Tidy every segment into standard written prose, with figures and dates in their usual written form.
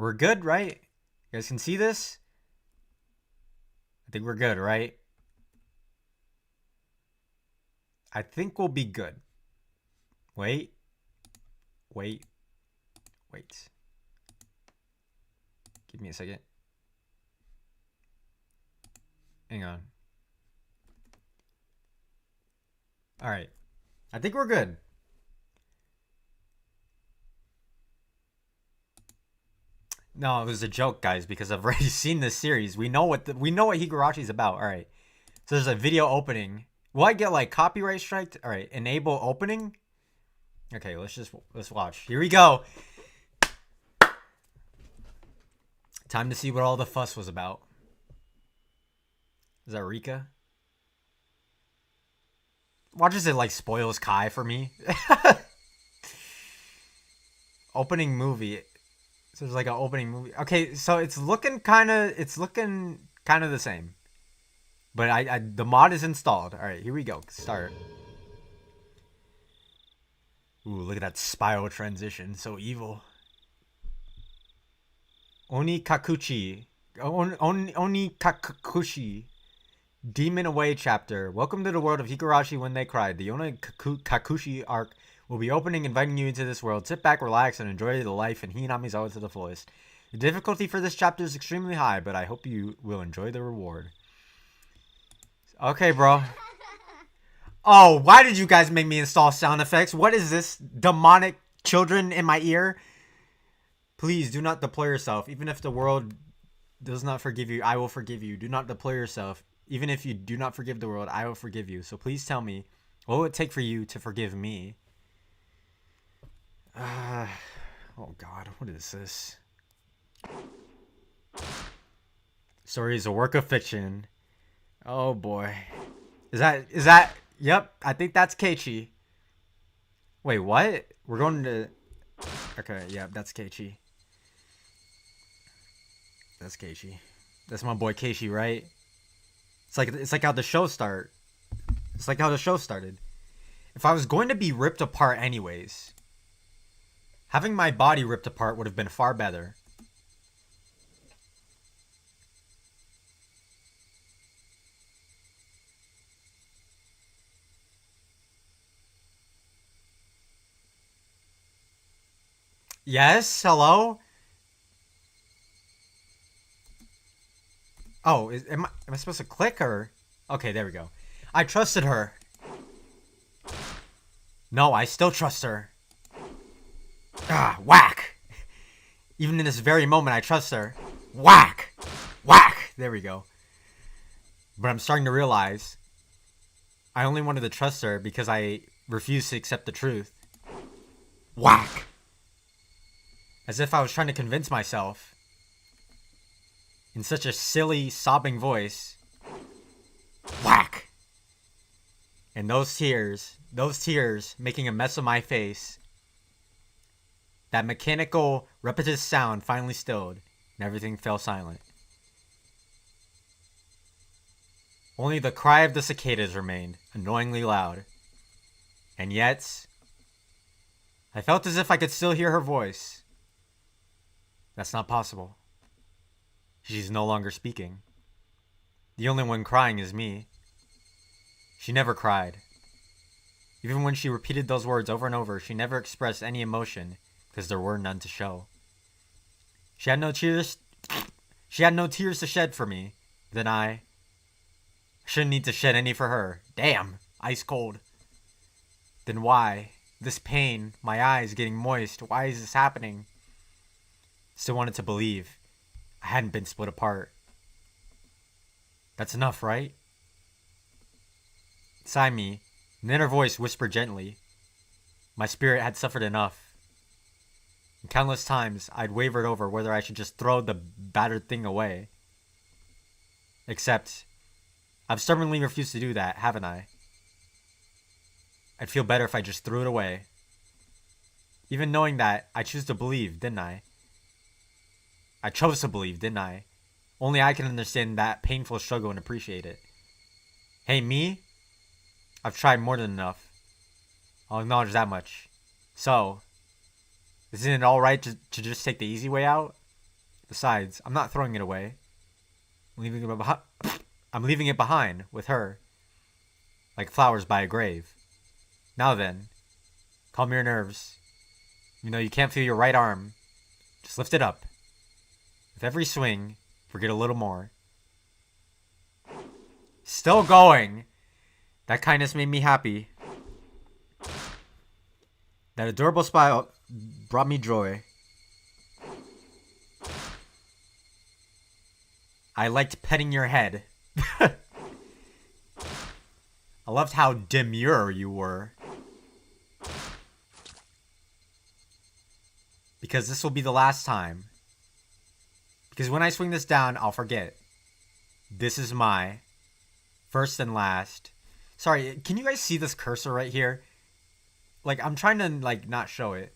We're good, right? You guys can see this? I think we're good, right? I think we'll be good. Wait. Wait. Wait. Give me a second. Hang on. Alright. I think we're good. No, it was a joke, guys, because I've already seen this series. We know what Higurashi's about. All right. So there's a video opening. Will I get like copyright striked? All right. Enable opening. Okay, let's watch. Here we go. Time to see what all the fuss was about. Is that Rika? Watch as it like spoils Kai for me. Opening movie. So there's like an opening movie. Okay, so it's looking kind of the same. But the mod is installed. All right, here we go. Start. Ooh, look at that spiral transition. So evil. Oni Kakuchi. Oni Kakushi. Demon Away chapter. Welcome to the world of Higurashi when they cried. The Oni Kakushi arc will be opening, inviting you into this world. Sit back, relax, and enjoy the life in Hinamizawa to the fullest. The difficulty for this chapter is extremely high, but I hope you will enjoy the reward. Okay, bro. Oh, why did you guys make me install sound effects? What is this? Demonic children in my ear? Please do not deploy yourself. Even if the world does not forgive you, I will forgive you. Do not deploy yourself. Even if you do not forgive the world, I will forgive you. So please tell me, what will it take for you to forgive me? Oh God, what is this? Story is a work of fiction. Oh boy. Is that? Yep, I think that's Keiichi. Wait, what? We're going to... Okay, yeah, that's Keiichi. That's Keiichi. That's my boy Keiichi, right? It's like how the show started. It's like how the show started. If I was going to be ripped apart anyways, having my body ripped apart would have been far better. Yes, hello? Oh, am I supposed to click or... Okay, there we go. I trusted her. No, I still trust her. Ah, whack! Even in this very moment, I trust her. Whack! Whack! There we go. But I'm starting to realize I only wanted to trust her because I refused to accept the truth. Whack! As if I was trying to convince myself. In such a silly, sobbing voice. Whack! And those tears making a mess of my face. That mechanical, repetitive sound finally stilled, and everything fell silent. Only the cry of the cicadas remained, annoyingly loud. And yet, I felt as if I could still hear her voice. That's not possible. She's no longer speaking. The only one crying is me. She never cried. Even when she repeated those words over and over, she never expressed any emotion because there were none to show. She had no tears to shed for me. Then I shouldn't need to shed any for her. Damn, ice cold. Then why? This pain, my eyes getting moist, why is this happening? Still wanted to believe I hadn't been split apart. That's enough, right? Sigh me. An inner voice whispered gently. My spirit had suffered enough. And countless times I'd wavered over whether I should just throw the battered thing away. Except, I've stubbornly refused to do that, haven't I? I'd feel better if I just threw it away. Even knowing that, I choose to believe, didn't I? I chose to believe, didn't I? Only I can understand that painful struggle and appreciate it. Hey, me? I've tried more than enough. I'll acknowledge that much. So, isn't it alright to just take the easy way out? Besides, I'm not throwing it away. I'm leaving it behind with her. Like flowers by a grave. Now then, calm your nerves. You know you can't feel your right arm. Just lift it up. With every swing, forget a little more. Still going. That kindness made me happy. That adorable smile brought me joy. I liked petting your head. I loved how demure you were. Because this will be the last time. Because when I swing this down, I'll forget. This is my first and last. Sorry, can you guys see this cursor right here? Like, I'm trying to, like, not show it.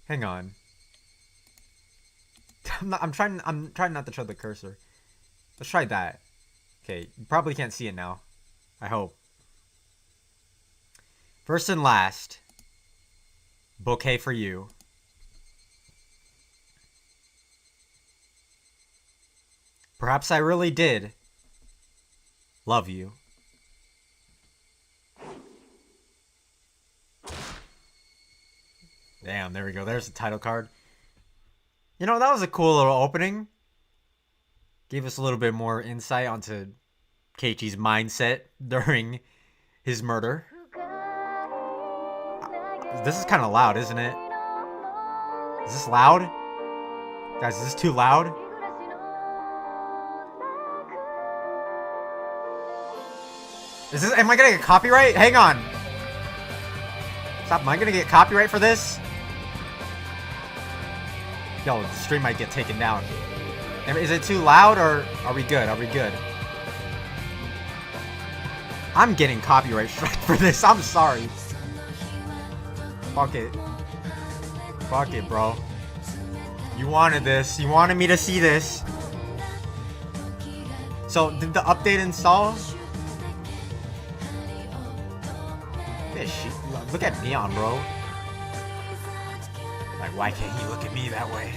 Hang on. I'm trying not to show the cursor. Let's try that. Okay, you probably can't see it now. I hope. First and last. Bouquet for you. Perhaps I really did love you. Damn, there we go. There's the title card. You know, that was a cool little opening. Gave us a little bit more insight onto Keiichi's mindset during his murder. This is kind of loud, isn't it? Is this loud? Guys, is this too loud? Am I gonna get copyright? Hang on. Stop, am I gonna get copyright for this? Yo, the stream might get taken down. Is it too loud or are we good? Are we good? I'm getting copyright strike for this. I'm sorry. Fuck it. Fuck it, bro. You wanted this. You wanted me to see this. So, did the update install? Look at Mion, bro. Like, why can't he look at me that way?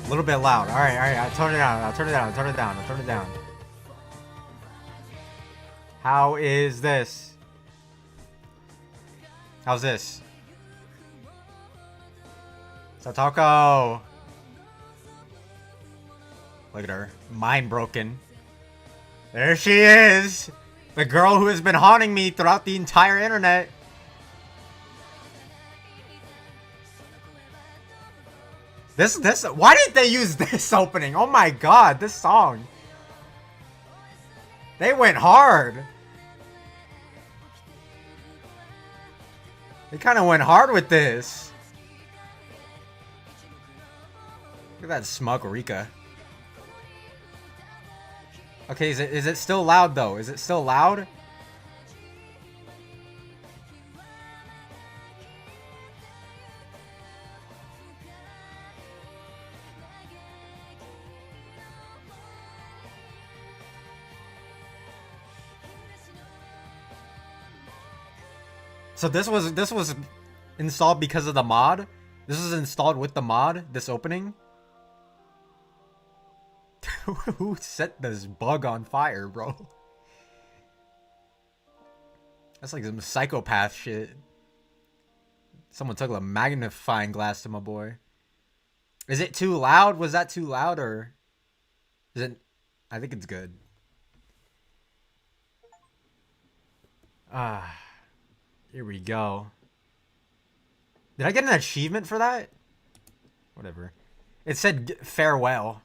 A little bit loud. Alright, I'll turn it down. I'll turn it down. How is this? How's this? Satoko! Look at her. Mind broken. There she is! The girl who has been haunting me throughout the entire internet. Why did they use this opening? Oh my god, this song. They went hard. They kind of went hard with this. Look at that smug Rika. Okay, is it still loud though? Is it still loud? So this was installed because of the mod? This was installed with the mod, this opening? Who set this bug on fire, bro? That's like some psychopath shit. Someone took a magnifying glass to my boy. Is it too loud? Was that too loud or is it? I think it's good. Here we go. Did I get an achievement for that? Whatever. It said farewell.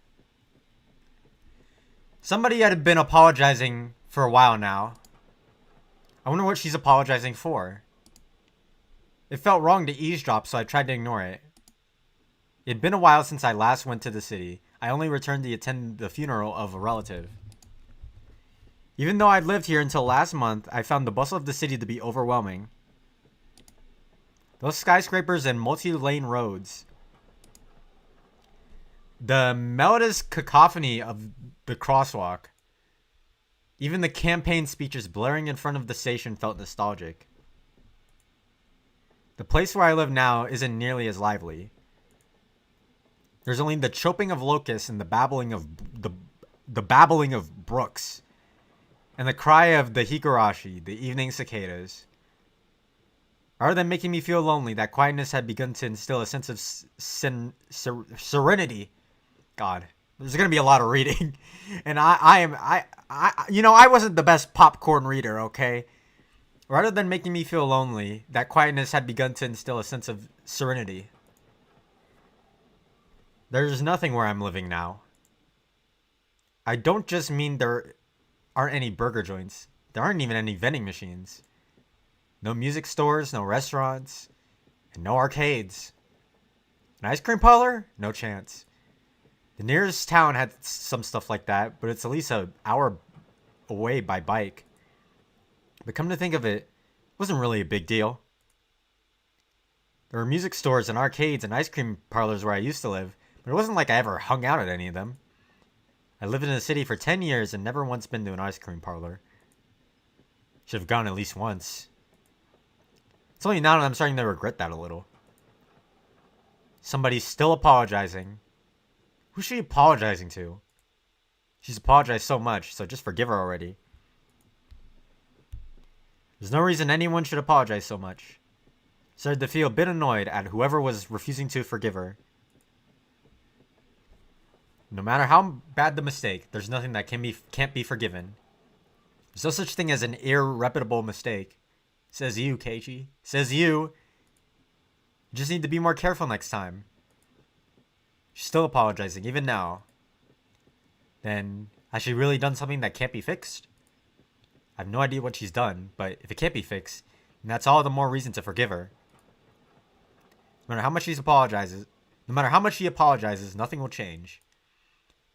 Somebody had been apologizing for a while now. I wonder what she's apologizing for. It felt wrong to eavesdrop, so I tried to ignore it. It had been a while since I last went to the city. I only returned to attend the funeral of a relative. Even though I'd lived here until last month, I found the bustle of the city to be overwhelming. Those skyscrapers and multi-lane roads. The melodious cacophony of the crosswalk. Even the campaign speeches blaring in front of the station felt nostalgic. The place where I live now isn't nearly as lively. There's only the chirping of locusts and the babbling of brooks, and the cry of the Higurashi, the evening cicadas. Rather than making me feel lonely, that quietness had begun to instill a sense of serenity. God, there's gonna be a lot of reading, and I wasn't the best popcorn reader, okay? Rather than making me feel lonely, that quietness had begun to instill a sense of serenity. There's nothing where I'm living now. I don't just mean there aren't any burger joints. There aren't even any vending machines. No music stores, no restaurants, and no arcades. An ice cream parlor? No chance. The nearest town had some stuff like that, but it's at least an hour away by bike. But come to think of it, it wasn't really a big deal. There were music stores and arcades and ice cream parlors where I used to live, but it wasn't like I ever hung out at any of them. I lived in the city for 10 years and never once been to an ice cream parlor. Should have gone at least once. It's only now that I'm starting to regret that a little. Somebody's still apologizing. Who's she apologizing to? She's apologized so much, so just forgive her already. There's no reason anyone should apologize so much. Started to feel a bit annoyed at whoever was refusing to forgive her. No matter how bad the mistake, there's nothing that can't be forgiven. There's no such thing as an irreparable mistake. Says you, Keiichi. Says you. You just need to be more careful next time. She's still apologizing, even now. Then, has she really done something that can't be fixed? I have no idea what she's done, but if it can't be fixed, then that's all the more reason to forgive her. No matter how much she apologizes, nothing will change.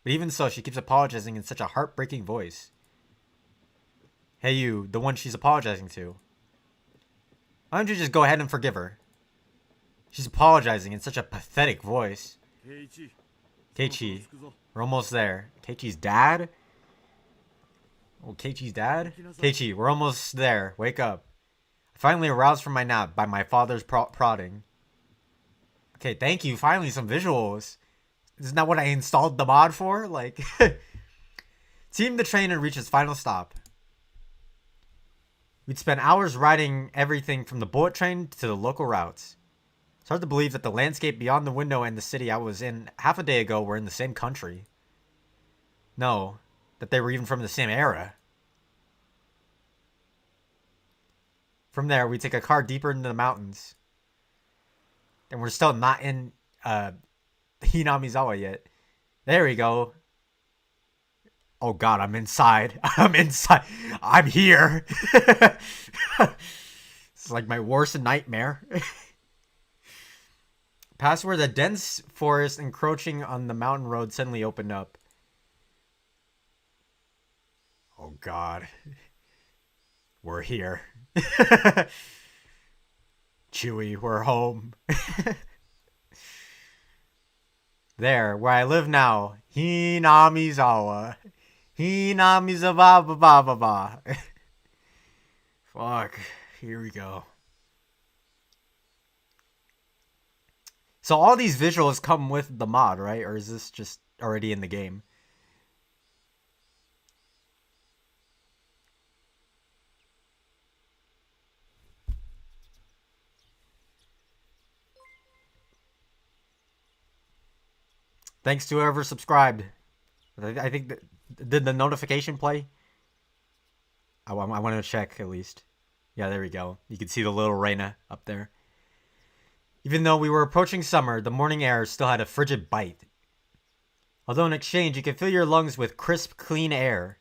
But even so, she keeps apologizing in such a heartbreaking voice. Hey you, the one she's apologizing to. Why don't you just go ahead and forgive her? She's apologizing in such a pathetic voice. Keiichi, we're almost there. Keiichi's dad? Oh, Keiichi's dad? Keiichi, we're almost there. Wake up. I finally aroused from my nap by my father's prodding. Okay, thank you. Finally, some visuals. Isn't that what I installed the mod for? Like, team the train and reach its final stop. We'd spent hours riding everything from the bullet train to the local routes. It's hard to believe that the landscape beyond the window and the city I was in half a day ago were in the same country. No, that they were even from the same era. From there, we take a car deeper into the mountains. And we're still not in Hinamizawa yet. There we go. Oh god, I'm inside. I'm inside. I'm here. It's like my worst nightmare. Past where the dense forest encroaching on the mountain road suddenly opened up. Oh god. We're here. Chewie, we're home. There, where I live now. Hinamizawa. Hinamizawa. Fuck. Here we go. So all these visuals come with the mod, right? Or is this just already in the game? Thanks to whoever subscribed. I think that, did the notification play? I want to check at least. Yeah, there we go. You can see the little Rena up there. Even though we were approaching summer, the morning air still had a frigid bite. Although in exchange, you could fill your lungs with crisp, clean air.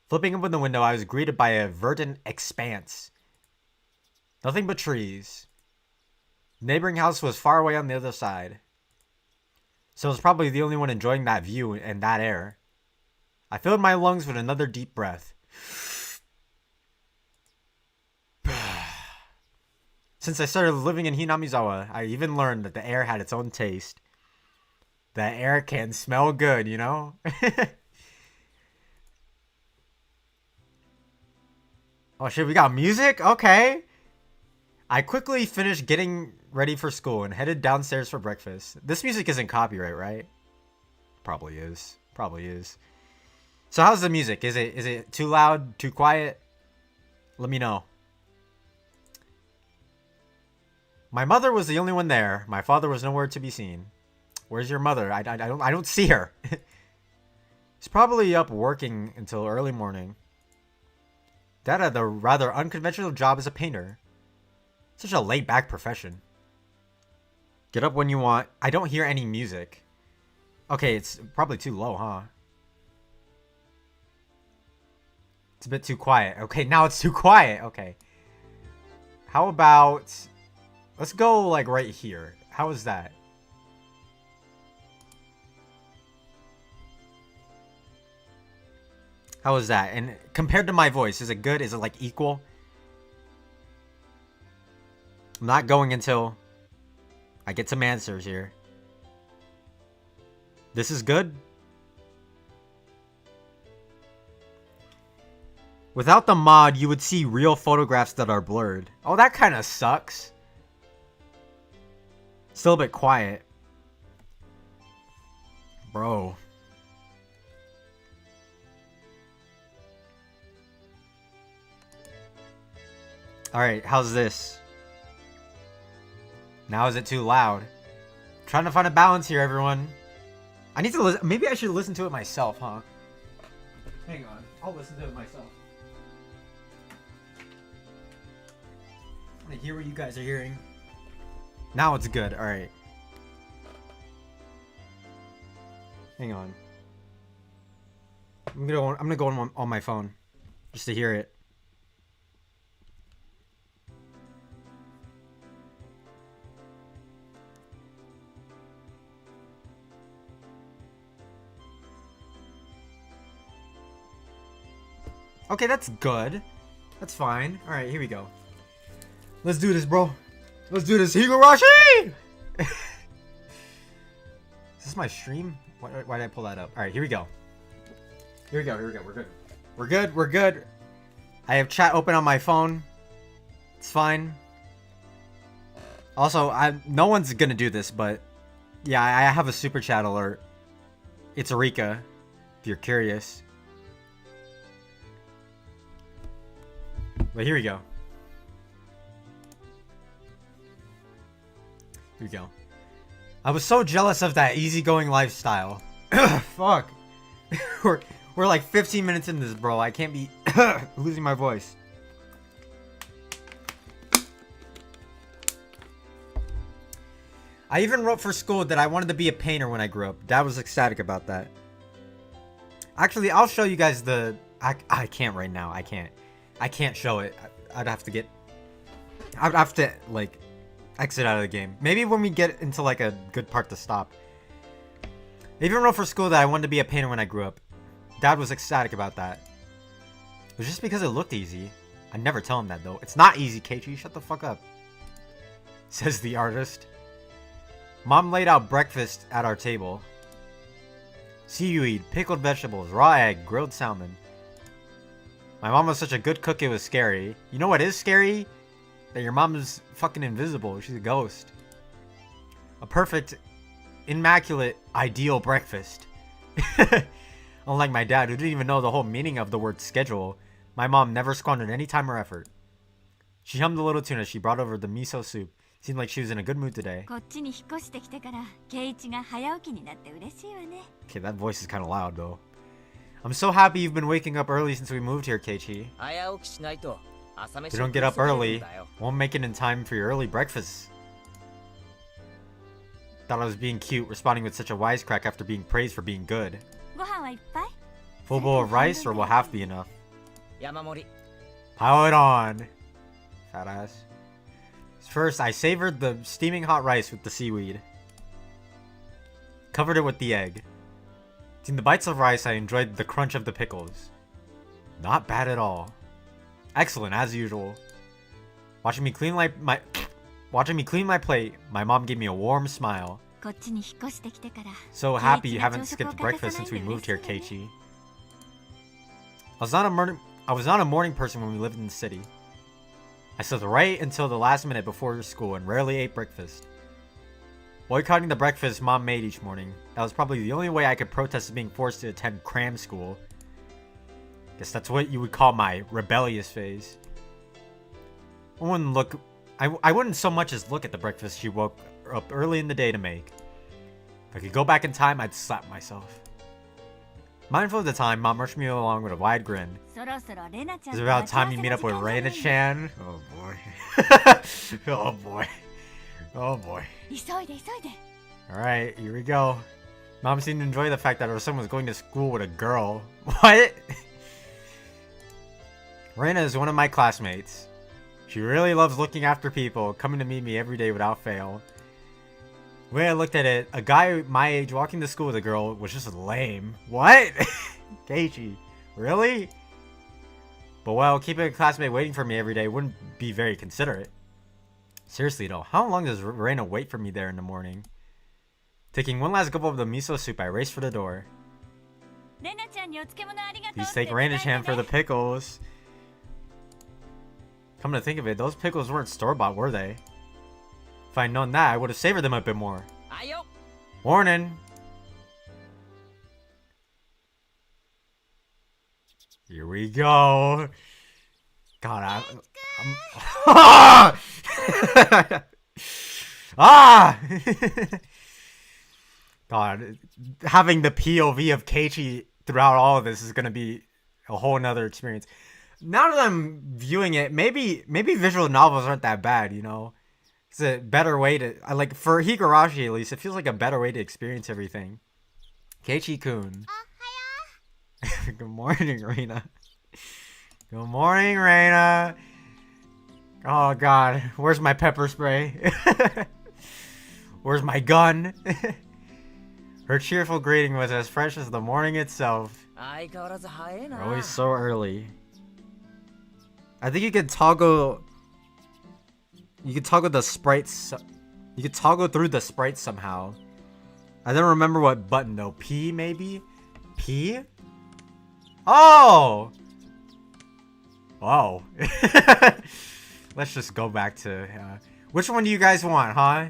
Flipping open the window, I was greeted by a verdant expanse. Nothing but trees. The neighboring house was far away on the other side. So I was probably the only one enjoying that view and that air. I filled my lungs with another deep breath. Since I started living in Hinamizawa, I even learned that the air had its own taste. The air can smell good, you know? Oh shit, we got music? Okay. I quickly finished getting ready for school and headed downstairs for breakfast. This music isn't copyright, right? Probably is. Probably is. So how's the music? Is it too loud? Too quiet? Let me know. My mother was the only one there. My father was nowhere to be seen. Where's your mother? I don't see her. He's probably up working until early morning. Dad had a rather unconventional job as a painter. Such a laid-back profession. Get up when you want. I don't hear any music. Okay, it's probably too low, huh? It's a bit too quiet. Okay, now it's too quiet. Okay. How about... Let's go, like, right here. How is that? How is that? And compared to my voice, is it good? Is it, like, equal? I'm not going until I get some answers here. This is good? Without the mod, you would see real photographs that are blurred. Oh, that kind of sucks. Still a bit quiet. Bro. Alright, how's this? Now is it too loud? Trying to find a balance here, everyone. I need to listen. Maybe I should listen to it myself, huh? Hang on. I'll listen to it myself. I want to hear what you guys are hearing. Now it's good. Alright. Hang on. I'm gonna go on my phone. Just to hear it. Okay, that's good. That's fine. Alright, here we go. Let's do this, bro. Let's do this. Higurashi! Is this my stream? Why did I pull that up? Alright, here we go. Here we go. We're good. We're good. I have chat open on my phone. It's fine. Also, no one's gonna do this, but yeah, I have a super chat alert. It's Erika, if you're curious. But here we go. Here we go. I was so jealous of that easygoing lifestyle. Fuck. we're like 15 minutes in this, bro. I can't be losing my voice. I even wrote for school that I wanted to be a painter when I grew up. Dad was ecstatic about that. Actually, I'll show you guys the... I can't right now. I can't show it. I'd have to, like, exit out of the game. Maybe when we get into, like, a good part to stop. I even wrote for school that I wanted to be a painter when I grew up. Dad was ecstatic about that. It was just because it looked easy. I'd never tell him that, though. It's not easy, Keiichi. Shut the fuck up. Says the artist. Mom laid out breakfast at our table. Seaweed, pickled vegetables, raw egg, grilled salmon. My mom was such a good cook, it was scary. You know what is scary? That your mom is fucking invisible. She's a ghost. A perfect, immaculate, ideal breakfast. Unlike my dad, who didn't even know the whole meaning of the word schedule, my mom never squandered any time or effort. She hummed a little tune as she brought over the miso soup. Seemed like she was in a good mood today. Okay, that voice is kind of loud, though. I'm so happy you've been waking up early since we moved here, Keiichi. If you don't get up early, won't make it in time for your early breakfast. Thought I was being cute, responding with such a wisecrack after being praised for being good. Full bowl of rice, or will half be enough? Pile it on. Fat ass. First, I savored the steaming hot rice with the seaweed. Covered it with the egg. Between the bites of rice, I enjoyed the crunch of the pickles. Not bad at all. Excellent, as usual. Watching me clean my plate, my mom gave me a warm smile. So happy you haven't skipped breakfast since we moved here, Keiichi. I was not a morning person when we lived in the city. I slept right until the last minute before school and rarely ate breakfast. Boycotting the breakfast mom made each morning. That was probably the only way I could protest being forced to attend cram school. Guess that's what you would call my rebellious phase. I wouldn't so much as look at the breakfast she woke up early in the day to make. If I could go back in time, I'd slap myself. Mindful of the time, Mom rushed me along with a wide grin. Is it about time you meet up with Rena-chan? Oh boy. Oh boy. Oh boy. Alright, here we go. Mom seemed to enjoy the fact that her son was going to school with a girl. What? Rena is one of my classmates. She really loves looking after people, coming to meet me every day without fail. The way I looked at it, a guy my age walking to school with a girl was just lame. What? Keiichi, really? But well, keeping a classmate waiting for me every day wouldn't be very considerate. Seriously though, how long does Rena wait for me there in the morning? Taking one last gulp of the miso soup, I raced for the door. Please thank Rena-chan for the pickles. Come to think of it, those pickles weren't store-bought, were they? If I'd known that, I would have savored them a bit more. Warning! Here we go. God, I'm ah! God, having the POV of Keiichi throughout all of this is gonna be a whole nother experience. Now that I'm viewing it, maybe visual novels aren't that bad, you know? It's a better way to, like, for Higurashi at least, it feels like a better way to experience everything. Keiichi-kun. Good morning, Rena. Good morning, Rena. Oh god, where's my pepper spray? Where's my gun? Her cheerful greeting was as fresh as the morning itself. We're always so early. I think you could toggle the sprites. You could toggle through the sprites somehow. I don't remember what button though. P maybe? P? Oh! Oh. Let's just go back to... which one do you guys want, huh?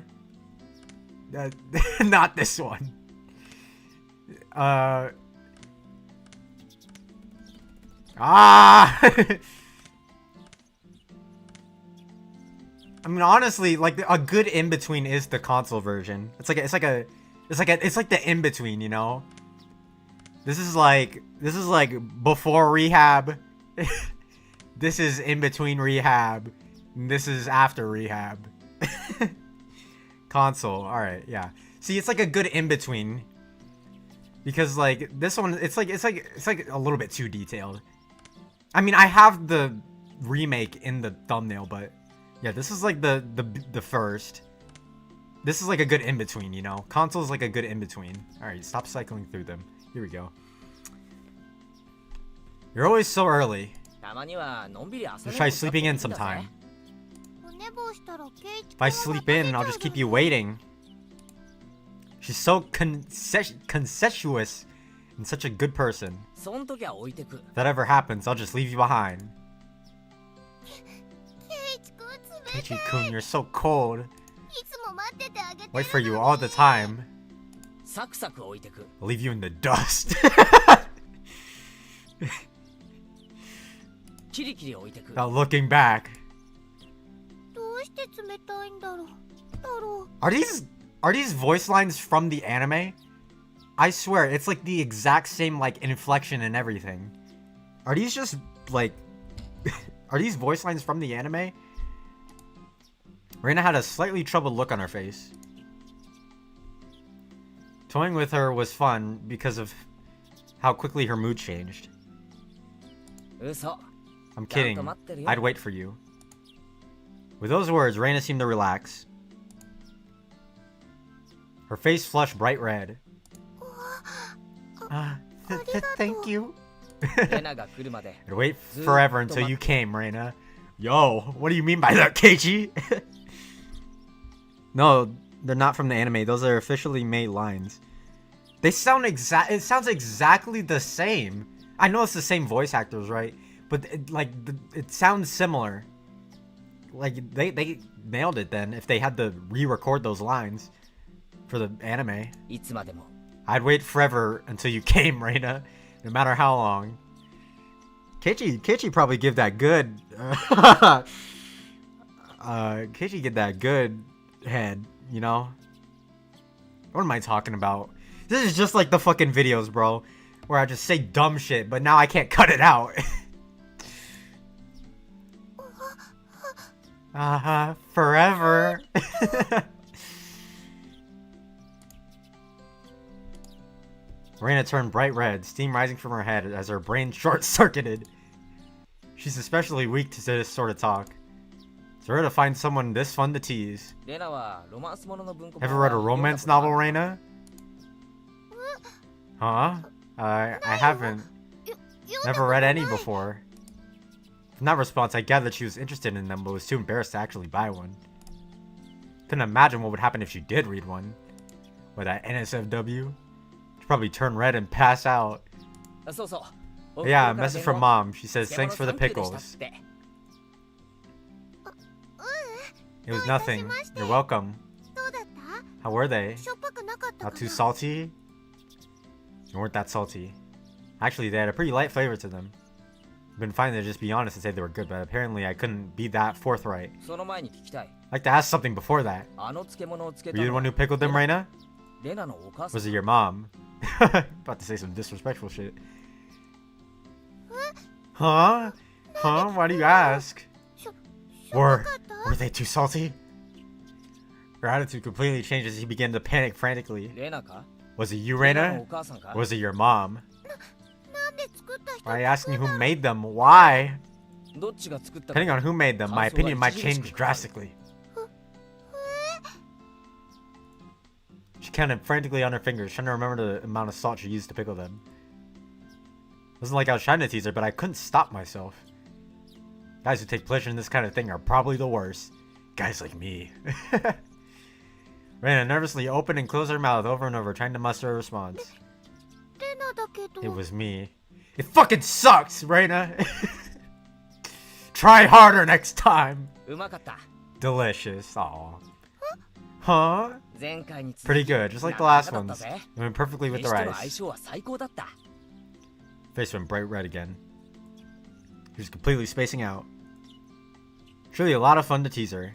Not this one. Ah! I mean, honestly, like a good in between is the console version. It's like the in between, you know. This is like before rehab. This is in between rehab. And this is after rehab. Console. All right, yeah. See, it's like a good in between. Because like this one, it's like a little bit too detailed. I mean, I have the remake in the thumbnail, but yeah, this is like the first. This is like a good in between, you know. Console is like a good in between. All right, stop cycling through them. Here we go. You're always so early. Let's try sleeping in sometime. If I sleep in, I'll just keep you waiting. She's so consensuous and such a good person. If that ever happens, I'll just leave you behind. Keiichi-kun, you're so cold. Wait for you all the time. I'll leave you in the dust. Without looking back. Are these voice lines from the anime? I swear, it's like the exact same like inflection and everything. Are these just like are these voice lines from the anime? Rena had a slightly troubled look on her face. Toying with her was fun because of how quickly her mood changed. I'm kidding. I'd wait for you. With those words, Rena seemed to relax. Her face flushed bright red. Thank you. I'd wait forever until you came, Rena. Yo, what do you mean by that, Keiichi? No, they're not from the anime. Those are officially made lines. They sound it sounds exactly the same. I know it's the same voice actors, right? But it sounds similar. Like, they nailed it then if they had to re-record those lines for the anime. I'd wait forever until you came, Rena, no matter how long. Keiichi probably give that good. Keiichi get that good head, you know? What am I talking about? This is just like the fucking videos, bro, where I just say dumb shit, but now I can't cut it out. Forever. Rena turned bright red, steam rising from her head as her brain short-circuited. She's especially weak to this sort of talk. It's rare to find someone this fun to tease. Ever read a romance novel, Rena? Huh? I haven't. Never read any before. From that response, I gathered that she was interested in them, but was too embarrassed to actually buy one. Couldn't imagine what would happen if she did read one. With that NSFW. She'd probably turn red and pass out. Yeah, a message from Mom. She says, thanks for the pickles. It was nothing. You're welcome. How were they? Not too salty? They weren't that salty. Actually, they had a pretty light flavor to them. I've been fine to just be honest and say they were good, but apparently I couldn't be that forthright. I'd like to ask something before that. Were you the one who pickled them, Rena? Was it your mom? About to say some disrespectful shit. Huh? Huh? Why do you ask? Were they too salty? Her attitude completely changed as he began to panic frantically. Was it you, Rena? Or was it your mom? Why are you asking who made them? Why? Depending on who made them, my opinion might change drastically. She counted frantically on her fingers, trying to remember the amount of salt she used to pickle them. It wasn't like I was trying to tease her, but I couldn't stop myself. Guys who take pleasure in this kind of thing are probably the worst. Guys like me. Rena nervously opened and closed her mouth over and over, trying to muster a response. It was me. It fucking sucks, Rena! Try harder next time! Delicious. Aw. Huh? Pretty good, just like the last ones. It went perfectly with the rice. Face went bright red again. He was completely spacing out. Truly a lot of fun to tease her.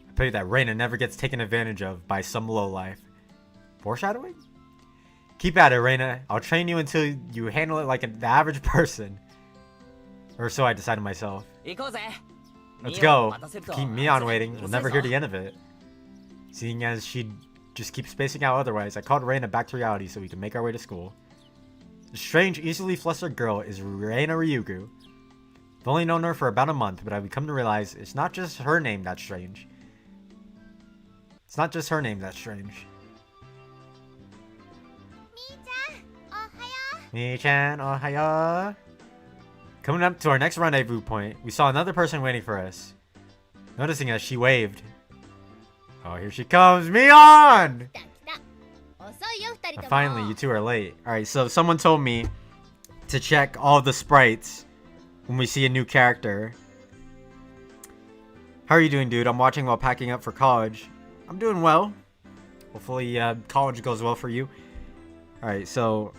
I pray that Rena never gets taken advantage of by some lowlife. Foreshadowing? Keep at it, Rena. I'll train you until you handle it like the average person. Or so I decided myself. Let's go. Keep Mion waiting. We'll never hear the end of it. Seeing as she'd just keep spacing out otherwise, I called Rena back to reality so we could make our way to school. The strange, easily flustered girl is Rena Ryugu. I've only known her for about a month, but I've come to realize it's not just her name that's strange. It's not just her name that's strange. Mi-chan, ohayou. Coming up to our next rendezvous point, we saw another person waiting for us. Noticing us, she waved. Oh, here she comes, Mion! Finally, you two are late. Alright, so someone told me to check all the sprites when we see a new character. How are you doing, dude? I'm watching while packing up for college. I'm doing well. Hopefully, college goes well for you. Alright, so...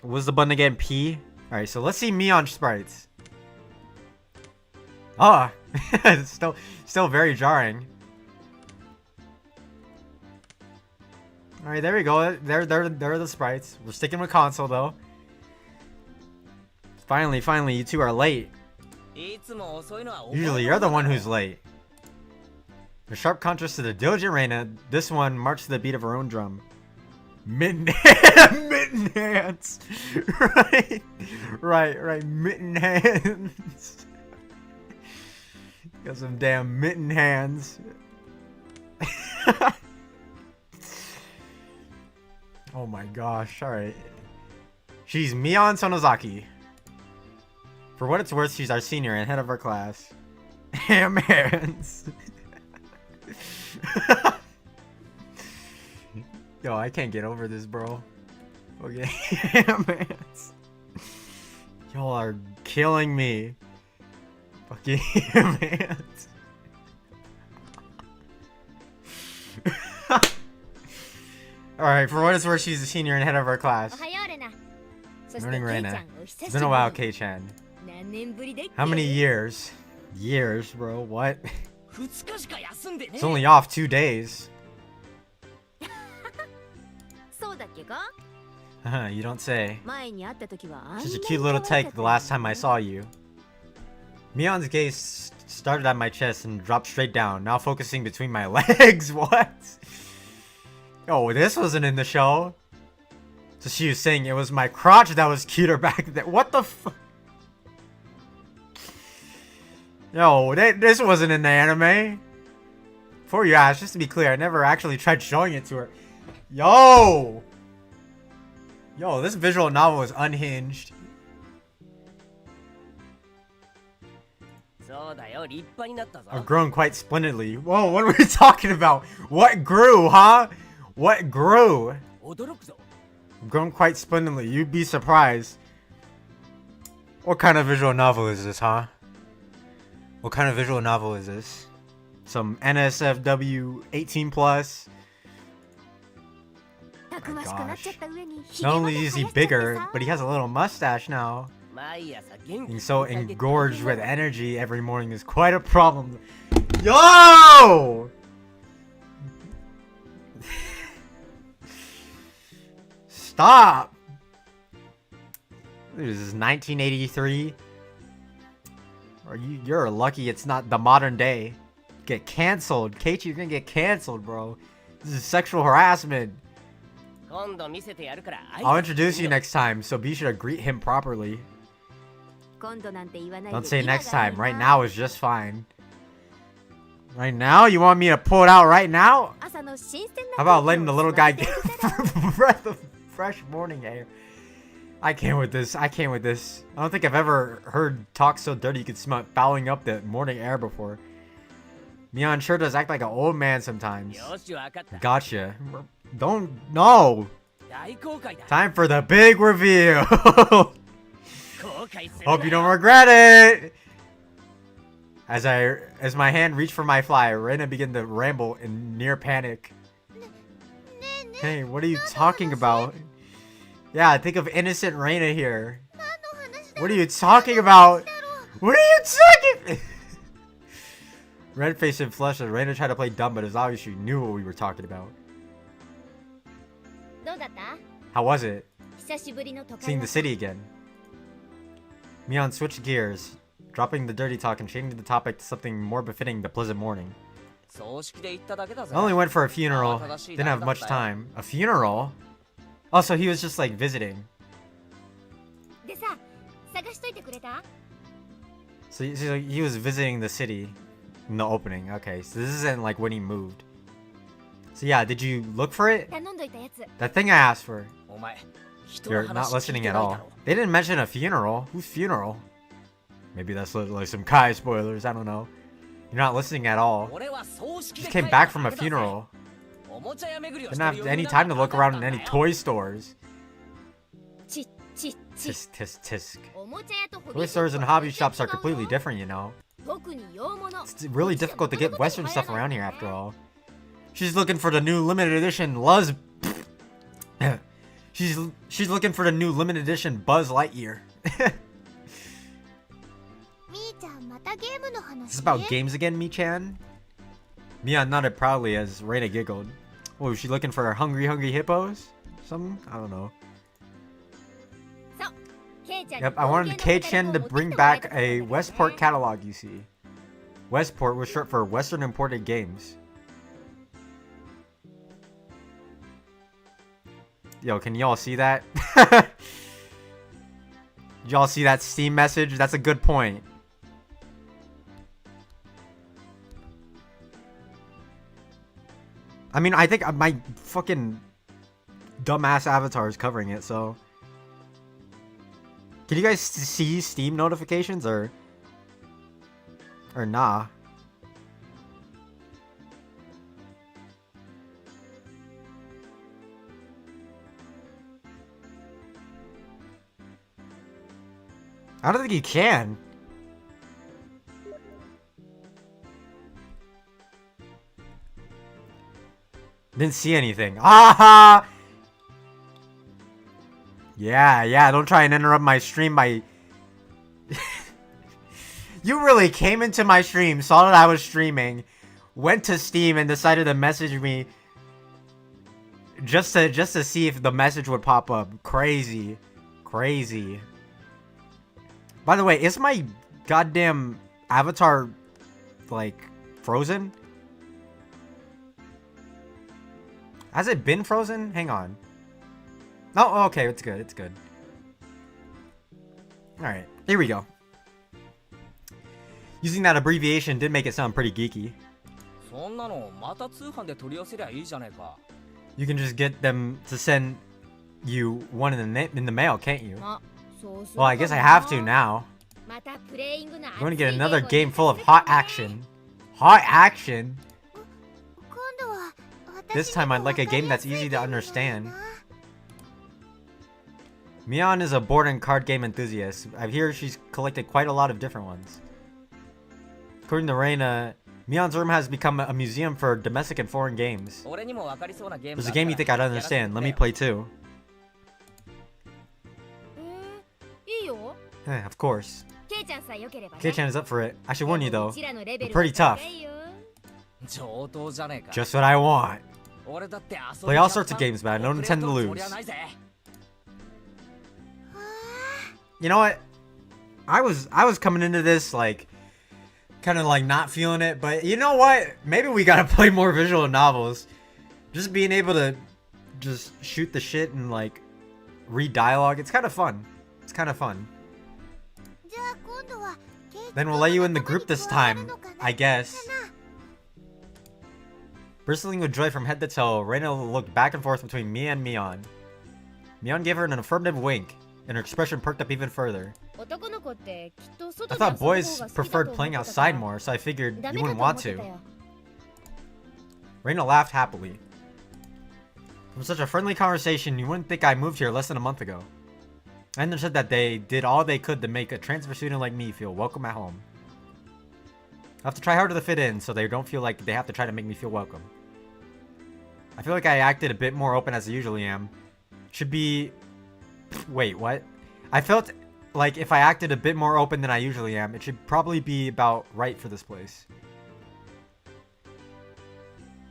what was the button again? P? Alright, so let's see Mion sprites. Ah! It's still very jarring. Alright, there we go. There are the sprites. We're sticking with console, though. Finally, you two are late. Usually, you're the one who's late. A sharp contrast to the diligent Rena, this one marched to the beat of her own drum. Mitten hands. Right. Mitten hands. Got some damn mitten hands. Oh my gosh, alright. She's Mion Sonozaki. For what it's worth, she's our senior and head of our class. Ham hands. Yo, I can't get over this, bro. Okay, ham hands. Y'all are killing me. Fucking ham hands. Alright, for what it's worth, she's a senior and head of our class. Morning, Rena. It's been a while, Kei-chan. How many years? Years, bro, what? It's only off 2 days. You don't say. Such a cute little tyke the last time I saw you. Mion's gaze started at my chest and dropped straight down, now focusing between my legs. What? Oh, this wasn't in the show. So she was saying it was my crotch that was cuter back then. What the f- Yo, this wasn't in the anime. Before you ask, just to be clear, I never actually tried showing it to her. Yo! Yo, this visual novel is unhinged. I've grown quite splendidly. Whoa, what are we talking about? What grew, huh? What grew? I've grown quite splendidly. You'd be surprised. What kind of visual novel is this, huh? What kind of visual novel is this? Some NSFW 18 plus? Oh my gosh. Not only is he bigger, but he has a little mustache now. Being so engorged with energy every morning is quite a problem. Yo! Stop! This is 1983. You're lucky it's not the modern day. Get canceled. Keiichi, you're gonna get canceled, bro. This is sexual harassment. I'll introduce you next time, so be sure to greet him properly. Don't say next time. Right now is just fine. Right now? You want me to pull it out right now? How about letting the little guy get a breath of fresh morning air? I can't with this. I can't with this. I don't think I've ever heard talk so dirty you could smell it fouling up the morning air before. Mion sure does act like an old man sometimes. Gotcha. Don't... No! Time for the big reveal! Hope you don't regret it! As my hand reached for my fly, Rena began to ramble in near panic. Hey, what are you talking about? Yeah, think of innocent Rena here. What are you talking about? What are you talking? Red faced and flushed as Rena tried to play dumb, but it was obvious she knew what we were talking about. How was it? Seeing the city again. Mion switched gears, dropping the dirty talk and changing the topic to something more befitting the pleasant morning. I only went for a funeral. Didn't have much time. A funeral? Oh, so he was just like visiting. So he was visiting the city in the opening. Okay, so this isn't like when he moved. So yeah, did you look for it? That thing I asked for. You're not listening at all. They didn't mention a funeral. Whose funeral? Maybe that's like some Kai spoilers. I don't know. You're not listening at all. Just came back from a funeral. Didn't have any time to look around in any toy stores. Tisk, tisk, tisk. Toy stores and hobby shops are completely different, you know. It's really difficult to get Western stuff around here after all. She's looking for the new limited edition She's looking for the new limited edition Buzz Lightyear. Is this about games again, Mi-chan? Mion nodded proudly as Rena giggled. Oh, is she looking for hungry hippos? Something? I don't know. Yep, I wanted Kei-chan to bring back a Westport catalog, you see. Westport was short for Western Imported Games. Yo, can y'all see that? Y'all see that Steam message? That's a good point. I mean, I think my fucking dumbass avatar is covering it, so... Can you guys see Steam notifications, or nah? I don't think you can. Didn't see anything. Aha! Yeah, don't try and interrupt my stream by... You really came into my stream, saw that I was streaming, went to Steam and decided to message me just to see if the message would pop up. Crazy. Crazy. By the way, is my goddamn avatar, like, frozen? Has it been frozen? Hang on. Oh, okay, it's good, it's good. Alright, here we go. Using that abbreviation did make it sound pretty geeky. You can just get them to send you one in the mail, can't you? Well, I guess I have to now. I'm going to get another game full of hot action. Hot action? This time I'd like a game that's easy to understand. Mion is a board and card game enthusiast. I hear she's collected quite a lot of different ones. According to Rena, Mion's room has become a museum for domestic and foreign games. There's a game you think I'd understand. Let me play too. Of course. Kei-chan is up for it. I should warn you though, they're pretty tough. Just what I want. Play all sorts of games, but I don't intend to lose. You know what? I was coming into this like kind of like not feeling it, but you know what? Maybe we gotta play more visual novels. Just being able to just shoot the shit and like read dialogue, it's kind of fun. It's kind of fun. Then we'll let you in the group this time, I guess. Bristling with joy from head to toe, Rena looked back and forth between me and Mion. Mion gave her an affirmative wink, and her expression perked up even further. I thought boys preferred playing outside more, so I figured you wouldn't want to. Rena laughed happily. From such a friendly conversation, you wouldn't think I moved here less than a month ago. I understood that they did all they could to make a transfer student like me feel welcome at home. I have to try harder to fit in, so they don't feel like they have to try to make me feel welcome. I feel like I acted a bit more open as I usually am. Should be... Wait, what? I felt like if I acted a bit more open than I usually am, it should probably be about right for this place.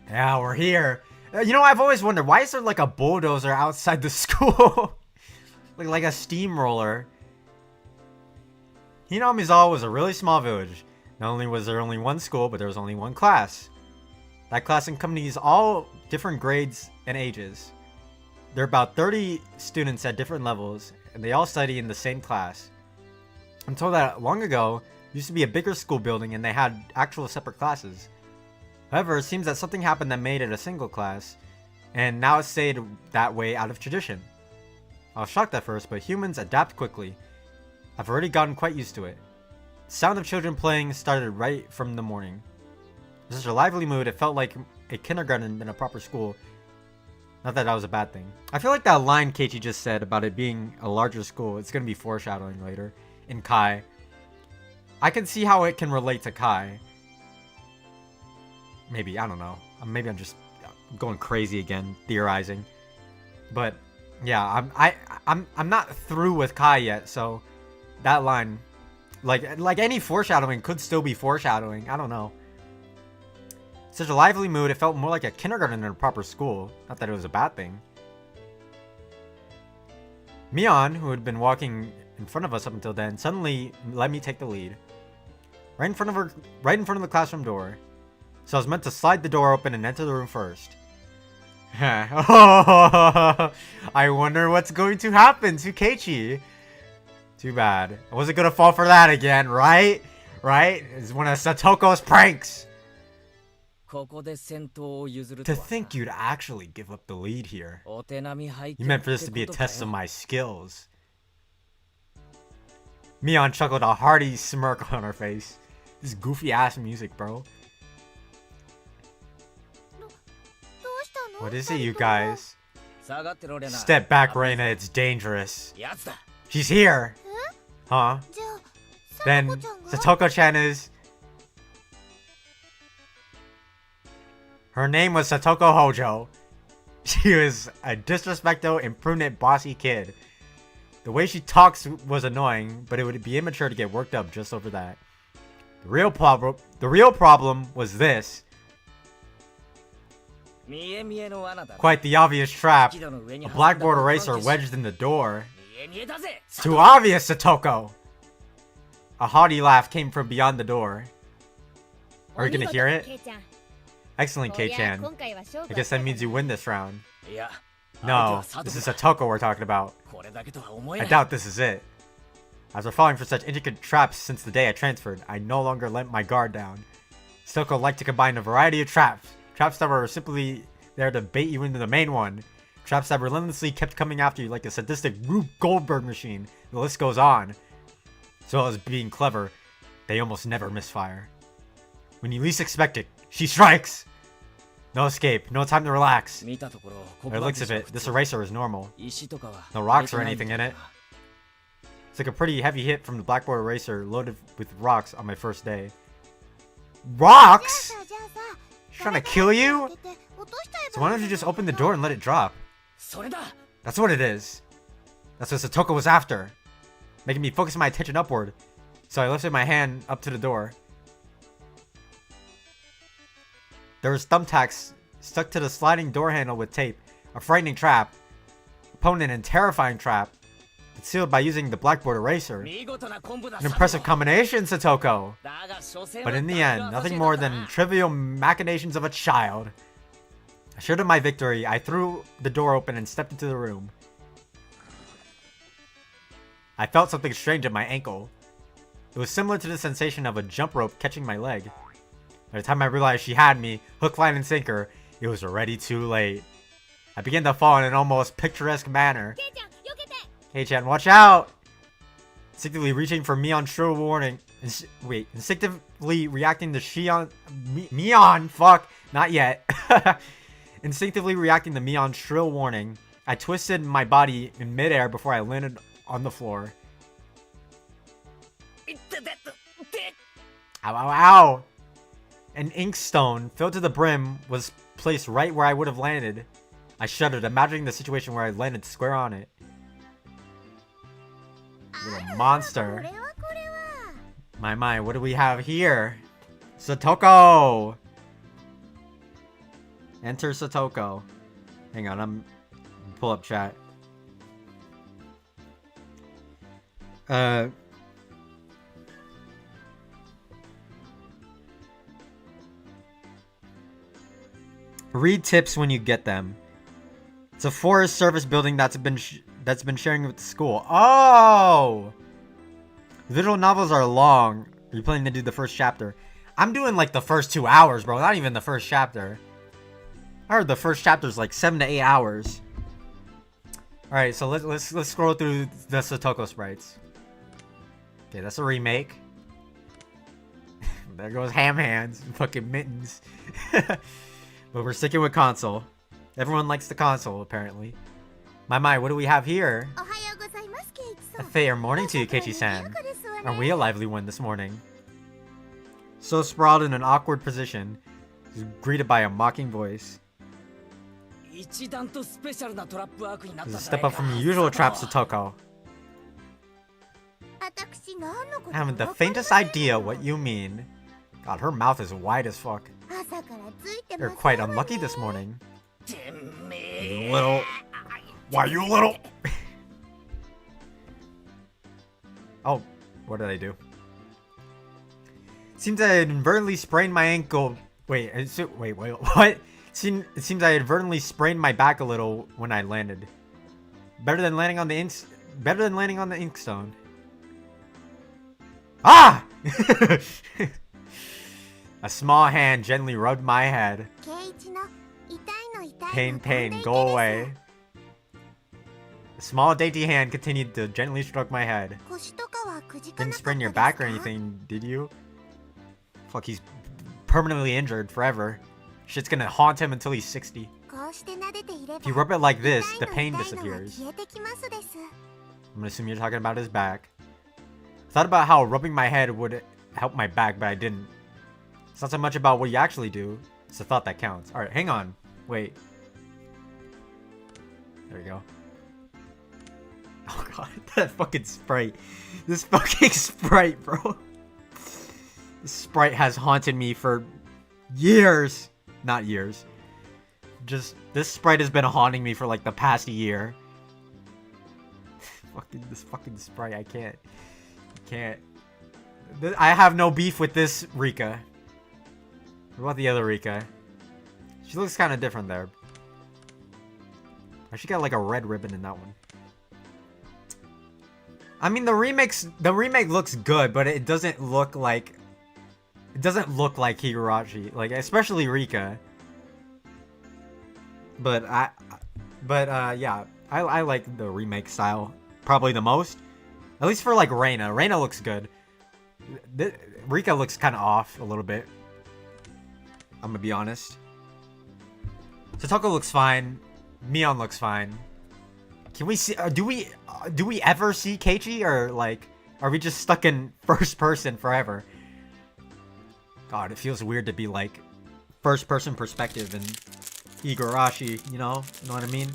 Yeah, we're here. You know, I've always wondered, why is there like a bulldozer outside the school? like a steamroller. Hinamizawa was a really small village. Not only was there only one school, but there was only one class. That class encompasses all different grades and ages. There are about 30 students at different levels, and they all study in the same class. I'm told that long ago, it used to be a bigger school building and they had actual separate classes. However, it seems that something happened that made it a single class, and now it's stayed that way out of tradition. I was shocked at first, but humans adapt quickly. I've already gotten quite used to it. The sound of children playing started right from the morning. In such a lively mood, it felt like a kindergarten in a proper school. Not that that was a bad thing. I feel like that line Keiichi just said about it being a larger school, it's going to be foreshadowing later in Kai. I can see how it can relate to Kai. Maybe, I don't know. Maybe I'm just going crazy again, theorizing. But yeah, I'm not through with Kai yet, so that line, like any foreshadowing could still be foreshadowing. I don't know. Such a lively mood, it felt more like a kindergarten than a proper school. Not that it was a bad thing. Mion, who had been walking in front of us up until then, suddenly let me take the lead. Right in front of the classroom door. So I was meant to slide the door open and enter the room first. I wonder what's going to happen to Keiichi. Too bad. I wasn't gonna fall for that again, right? Right? It's one of Satoko's pranks. To think you'd actually give up the lead here. You meant for this to be a test of my skills. Mion chuckled, a hearty smirk on her face. This goofy ass music, bro. What is it, you guys? Step back, Rena, it's dangerous. She's here! Huh? Then, Satoko-chan is... Her name was Satoko Hojo. She was a disrespectful, imprudent, bossy kid. The way she talks was annoying, but it would be immature to get worked up just over that. The real problem was this. Quite the obvious trap. A blackboard eraser wedged in the door. It's too obvious, Satoko! A haughty laugh came from beyond the door. Are you gonna hear it? Excellent, K-chan. I guess that means you win this round. No, this is Satoko we're talking about. I doubt this is it. After falling for such intricate traps since the day I transferred, I no longer let my guard down. Satoko liked to combine a variety of traps. Traps that were simply there to bait you into the main one. Traps that relentlessly kept coming after you like a sadistic Rube Goldberg machine. The list goes on. As well as being clever, they almost never misfire. When you least expect it, she strikes! No escape, no time to relax. By the looks of it, this eraser is normal. No rocks or anything in it. It's like a pretty heavy hit from the blackboard eraser loaded with rocks on my first day. Rocks?! She's trying to kill you? So why don't you just open the door and let it drop? That's what it is. That's what Satoko was after. Making me focus my attention upward. So I lifted my hand up to the door. There was thumbtacks stuck to the sliding door handle with tape. A frightening trap. Opponent and terrifying trap. Sealed by using the blackboard eraser. An impressive combination, Satoko. But in the end, nothing more than trivial machinations of a child. Assured of my victory, I threw the door open and stepped into the room. I felt something strange at my ankle. It was similar to the sensation of a jump rope catching my leg. By the time I realized she had me, hook, line, and sinker, it was already too late. I began to fall in an almost picturesque manner. K-chan, watch out! Instinctively reaching for Mion's shrill warning. Instinctively reacting to Mion, fuck, not yet. Instinctively reacting to Mion's shrill warning, I twisted my body in midair before I landed on the floor. Ow, ow, ow! An inkstone filled to the brim was placed right where I would have landed. I shuddered, imagining the situation where I landed square on it. Little monster. My, what do we have here? Satoko! Enter Satoko. Hang on, I'm pull up chat. Read tips when you get them. It's a Forest Service building that's been sharing with the school. Oh! Visual novels are long. Are you planning to do the first chapter? I'm doing like the first 2 hours, bro. Not even the first chapter. I heard the first chapter is like 7 to 8 hours. All right, so let's scroll through the Satoko sprites. Okay, that's a remake. There goes Ham Hands, fucking Mittens. But we're sticking with console. Everyone likes the console, apparently. My, what do we have here? A fair morning to you, Keiichi-san. Aren't we a lively one this morning? So sprawled in an awkward position, he was greeted by a mocking voice. This is a step up from your usual trap, Satoko. I haven't the faintest idea what you mean. God, her mouth is wide as fuck. You're quite unlucky this morning. You little... Why you little... Oh, what did I do? Seems I inadvertently sprained my ankle... Wait, what? It seems I inadvertently sprained my back a little when I landed. Better than landing on the inkstone. Ah! A small hand gently rubbed my head. Pain, go away. A small dainty hand continued to gently stroke my head. Didn't sprain your back or anything, did you? Fuck, he's permanently injured forever. Shit's gonna haunt him until he's 60. If you rub it like this, the pain disappears. I'm gonna assume you're talking about his back. I thought about how rubbing my head would help my back, but I didn't. It's not so much about what you actually do. It's a thought that counts. Alright, hang on. Wait. There we go. Oh god, that fucking sprite. This fucking sprite, bro. This sprite has haunted me for years. Not years. Just, this sprite has been haunting me for like the past year. This fucking sprite, I can't. I have no beef with this Rika. What about the other Rika? She looks kind of different there. She got like a red ribbon in that one. I mean, the remake looks good, but it doesn't look like Higurashi, like especially Rika. But yeah, I like the remake style probably the most. At least for like Rena. Rena looks good. Rika looks kind of off a little bit. I'm gonna be honest. Satoko looks fine. Mion looks fine. Can we see? Do we ever see Keiichi, or like, are we just stuck in first person forever? God, it feels weird to be like first person perspective in Higurashi. You know what I mean?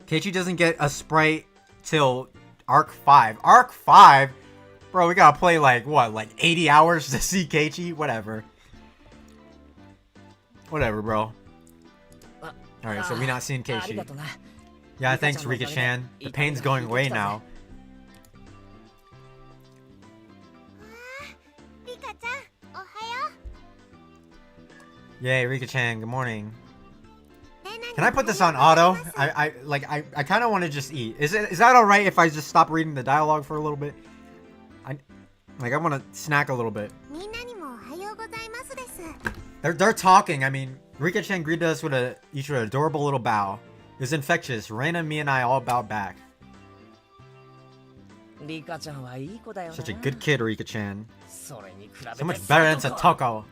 Keiichi doesn't get a sprite till Arc 5. Arc 5? Bro, we gotta play like, what, like 80 hours to see Keiichi? Whatever. Whatever, bro. Alright, so we're not seeing Keiichi. Yeah, thanks, Rika-chan. The pain's going away now. Yay, Rika-chan, good morning. Can I put this on auto? I kind of want to just eat. Is that all right if I just stop reading the dialogue for a little bit? I want to snack a little bit. They're talking. I mean, Rika-chan greeted us with each with an adorable little bow. It was infectious. Rena, me, and I all bowed back. Such a good kid, Rika-chan. So much better than Satoko.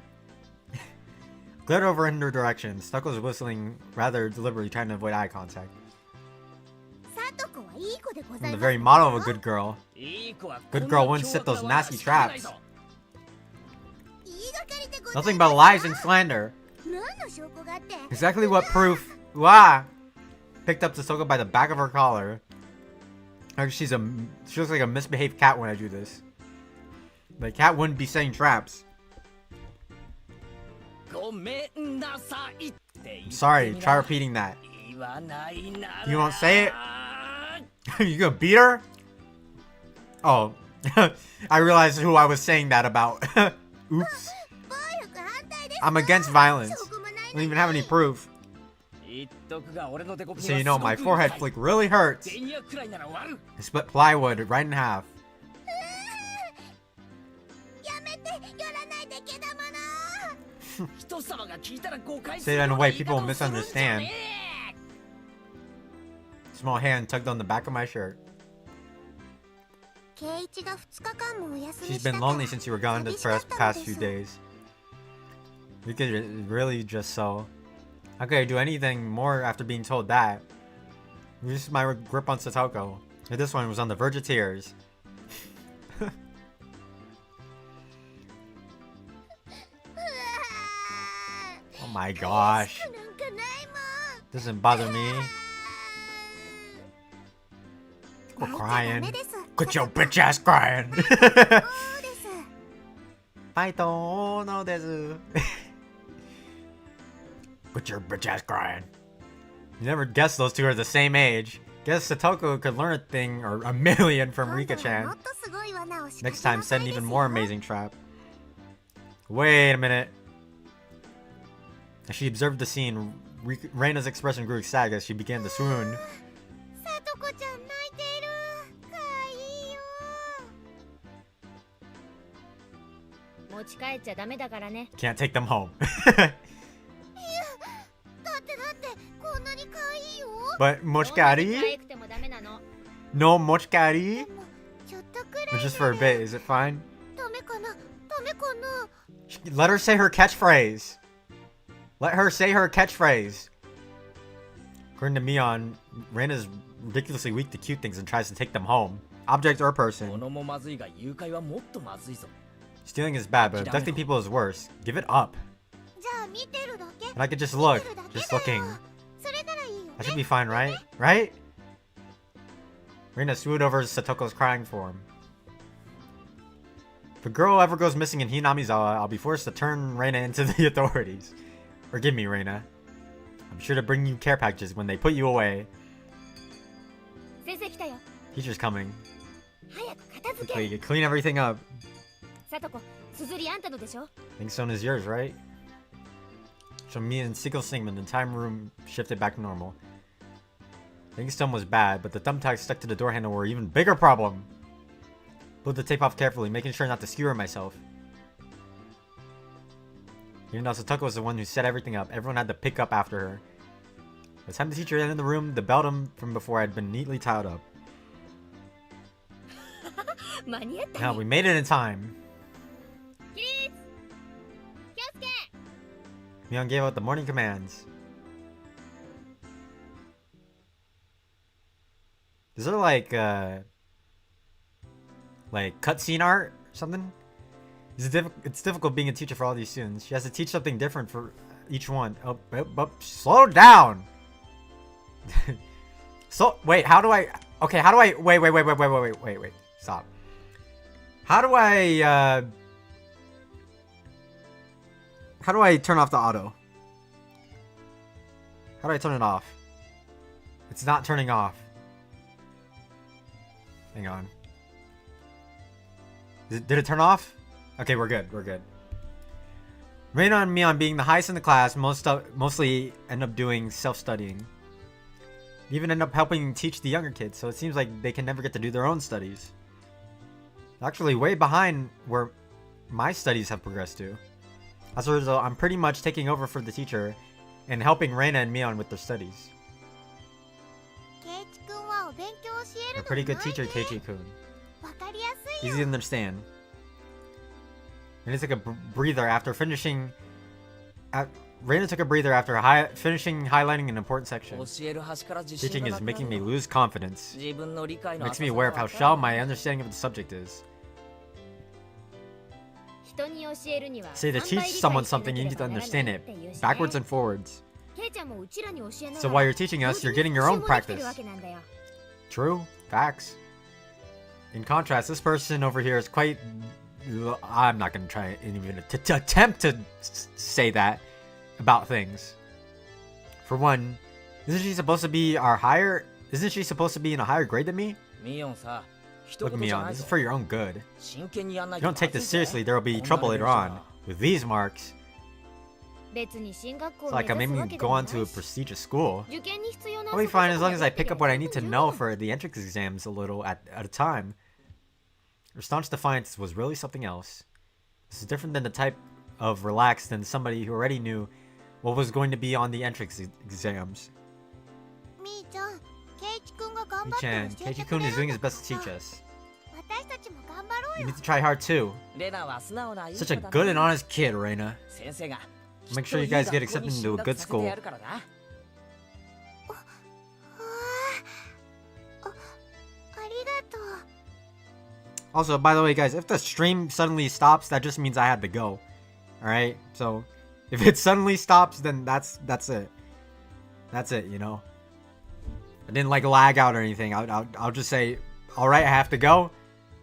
Glared over in her direction. Satoko was whistling rather deliberately, trying to avoid eye contact. I'm the very motto of a good girl. Good girl wouldn't set those nasty traps. Nothing but lies and slander. Exactly what proof? Wah! Picked up Satoko by the back of her collar. She looks like a misbehaved cat when I do this. The cat wouldn't be setting traps. I'm sorry, try repeating that. You won't say it? You gonna beat her? Oh, I realized who I was saying that about. Oops. I'm against violence. I don't even have any proof. So you know, my forehead flick really hurts. I split plywood right in half. Say that in a way people will misunderstand. Small hand tugged on the back of my shirt. She's been lonely since you were gone the past few days. You could really just so. How could I do anything more after being told that? This is my grip on Satoko. And this one was on the verge of tears. Oh my gosh. Doesn't bother me. Quit crying. Quit your bitch ass crying. I don't know desu. Quit your bitch ass crying. You never guessed those two are the same age. Guess Satoko could learn a thing or a million from Rika-chan. Next time, set an even more amazing trap. Wait a minute. As she observed the scene, Reina's expression grew ecstatic as she began to swoon. Can't take them home. But mochikari? No mochikari? But just for a bit, is it fine? Let her say her catchphrase. Let her say her catchphrase. According to Mion, Rena's ridiculously weak to cute things and tries to take them home. Object or person. Stealing is bad, but abducting people is worse. Give it up. And I could just look. Just looking. I should be fine, right? Right? Rena swooned over Satoko's crying for him. If a girl ever goes missing in Hinamizawa, I'll be forced to turn Rena into the authorities. Forgive me, Rena. I'm sure to bring you care packages when they put you away. Teacher's coming. Quickly, clean everything up. Think stone is yours, right? So me and Seagull Singman, the time room shifted back to normal. Think stone was bad, but the thumbtacks stuck to the door handle were an even bigger problem. Pulled the tape off carefully, making sure not to skewer myself. Even though Satoko was the one who set everything up, everyone had to pick up after her. By the time the teacher entered the room, the bellum from before had been neatly tiled up. Now we made it in time. Mion gave out the morning commands. Is there like cutscene art or something? It's difficult being a teacher for all these students. She has to teach something different for each one. Oh, slow down. So wait, how do I? Okay, how do I? Wait. Stop. How do I turn off the auto? How do I turn it off? It's not turning off. Hang on. Did it turn off? Okay, we're good. Rena and Mion, being the highest in the class, mostly end up doing self-studying. Even end up helping teach the younger kids, so it seems like they can never get to do their own studies. Actually, way behind where my studies have progressed to. As a result, I'm pretty much taking over for the teacher and helping Rena and Mion with their studies. A pretty good teacher, Keiichi-kun. Easy to understand. Rena took a breather after finishing... finishing highlighting an important section. Teaching is making me lose confidence. Makes me aware of how shallow my understanding of the subject is. Say to teach someone something, you need to understand it, backwards and forwards. So while you're teaching us, you're getting your own practice. True. Facts. In contrast, this person over here is quite... I'm not going to try even to attempt to say that about things. For one, isn't she supposed to be in a higher grade than me? Look, Mion, this is for your own good. If you don't take this seriously, there will be trouble later on. With these marks, it's like I'm aiming to go on to a prestigious school. I'll be fine as long as I pick up what I need to know for the entrance exams a little at a time. Her staunch defiance was really something else. This is different than the type of relaxed than somebody who already knew what was going to be on the entrance exams. Mi-chan, Keiichi-kun is doing his best to teach us. You need to try hard too. Such a good and honest kid, Rena. Make sure you guys get accepted into a good school. Also, by the way, guys, if the stream suddenly stops, that just means I had to go. Alright? So, if it suddenly stops, then that's it. That's it, you know? I didn't, like, lag out or anything. I'll just say, alright, I have to go.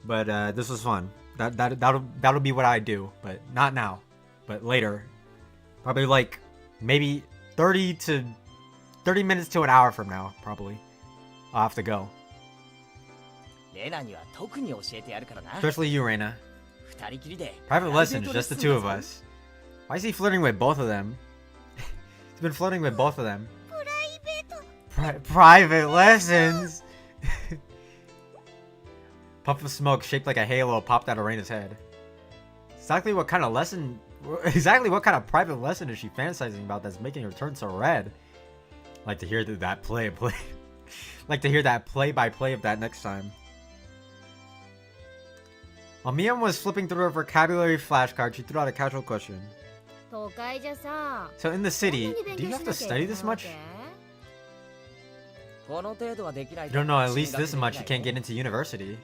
But, this was fun. That'll be what I do. But, not now. But later. Probably, like, maybe 30 minutes to an hour from now, probably. I'll have to go. Especially you, Rena. Private lessons, just the two of us. Why is he flirting with both of them? He's been flirting with both of them. Private lessons! Puff of smoke shaped like a halo popped out of Rena's head. Exactly what kind of private lesson is she fantasizing about that's making her turn so red? Like to hear that like to hear that play-by-play of that next time. While Mion was flipping through her vocabulary flashcard, she threw out a casual question. So in the city, do you have to study this much? You don't know at least this much, you can't get into university.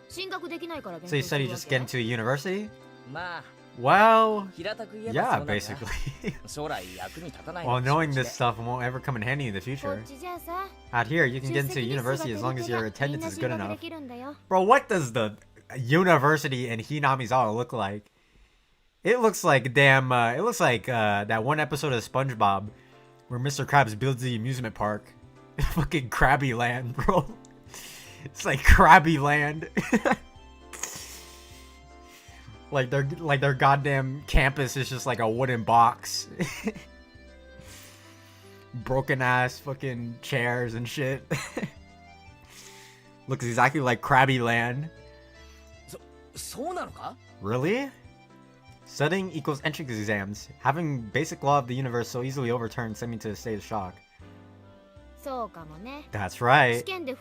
So you study just get into a university? Well, yeah, basically. Well, knowing this stuff won't ever come in handy in the future. Out here, you can get into university as long as your attendance is good enough. Bro, what does the university in Hinamizawa look like? It looks like damn, it looks like that one episode of SpongeBob where Mr. Krabs builds the amusement park. Fucking Krabby Land, bro. It's like Krabby Land. like their goddamn campus is just like a wooden box. Broken ass fucking chairs and shit. Looks exactly like Krabby Land. Really? Studying equals entrance exams. Having basic law of the universe so easily overturned sent me to a state of shock. That's right. There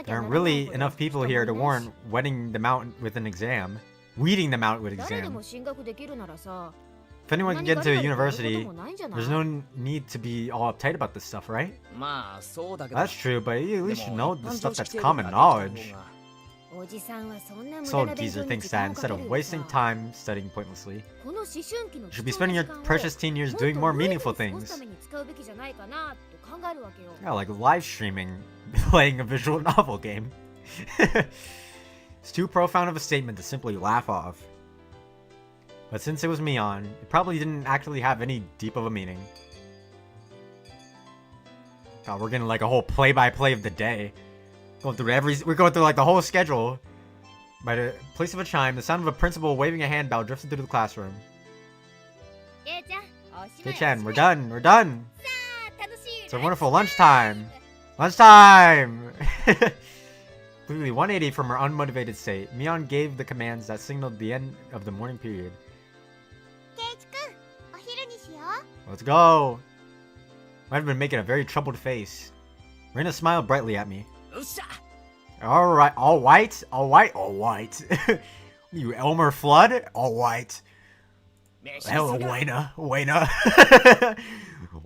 aren't really enough people here to warrant weeding them out with an exam. Weeding them out with exam. If anyone can get into a university, there's no need to be all uptight about this stuff, right? That's true, but you at least should know the stuff that's common knowledge. So Geezer thinks that instead of wasting time studying pointlessly, you should be spending your precious teen years doing more meaningful things. Yeah, like live streaming, playing a visual novel game. It's too profound of a statement to simply laugh off. But since it was Mion, it probably didn't actually have any deep of a meaning. God, we're getting like a whole play-by-play of the day. We're going through like the whole schedule. By the place of a chime, the sound of a principal waving a handbell drifted through the classroom. Kei-chan, we're done. We're done. It's a wonderful lunchtime. Lunchtime! Completely 180 from her unmotivated state, Mion gave the commands that signaled the end of the morning period. Let's go! Might have been making a very troubled face. Rena smiled brightly at me. Alright, all white? All white? All white. You Elmer Flood? All white. Hello, Wayna. Wayna.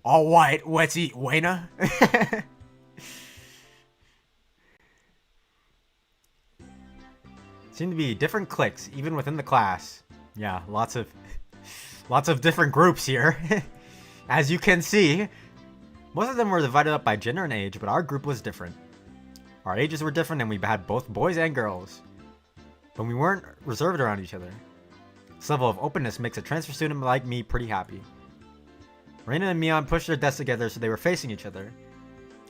All white. Let's eat Wayna. Seem to be different cliques, even within the class. Yeah, lots of different groups here. As you can see, most of them were divided up by gender and age, but our group was different. Our ages were different and we had both boys and girls. But we weren't reserved around each other. This level of openness makes a transfer student like me pretty happy. Rena and Mion pushed their desks together so they were facing each other.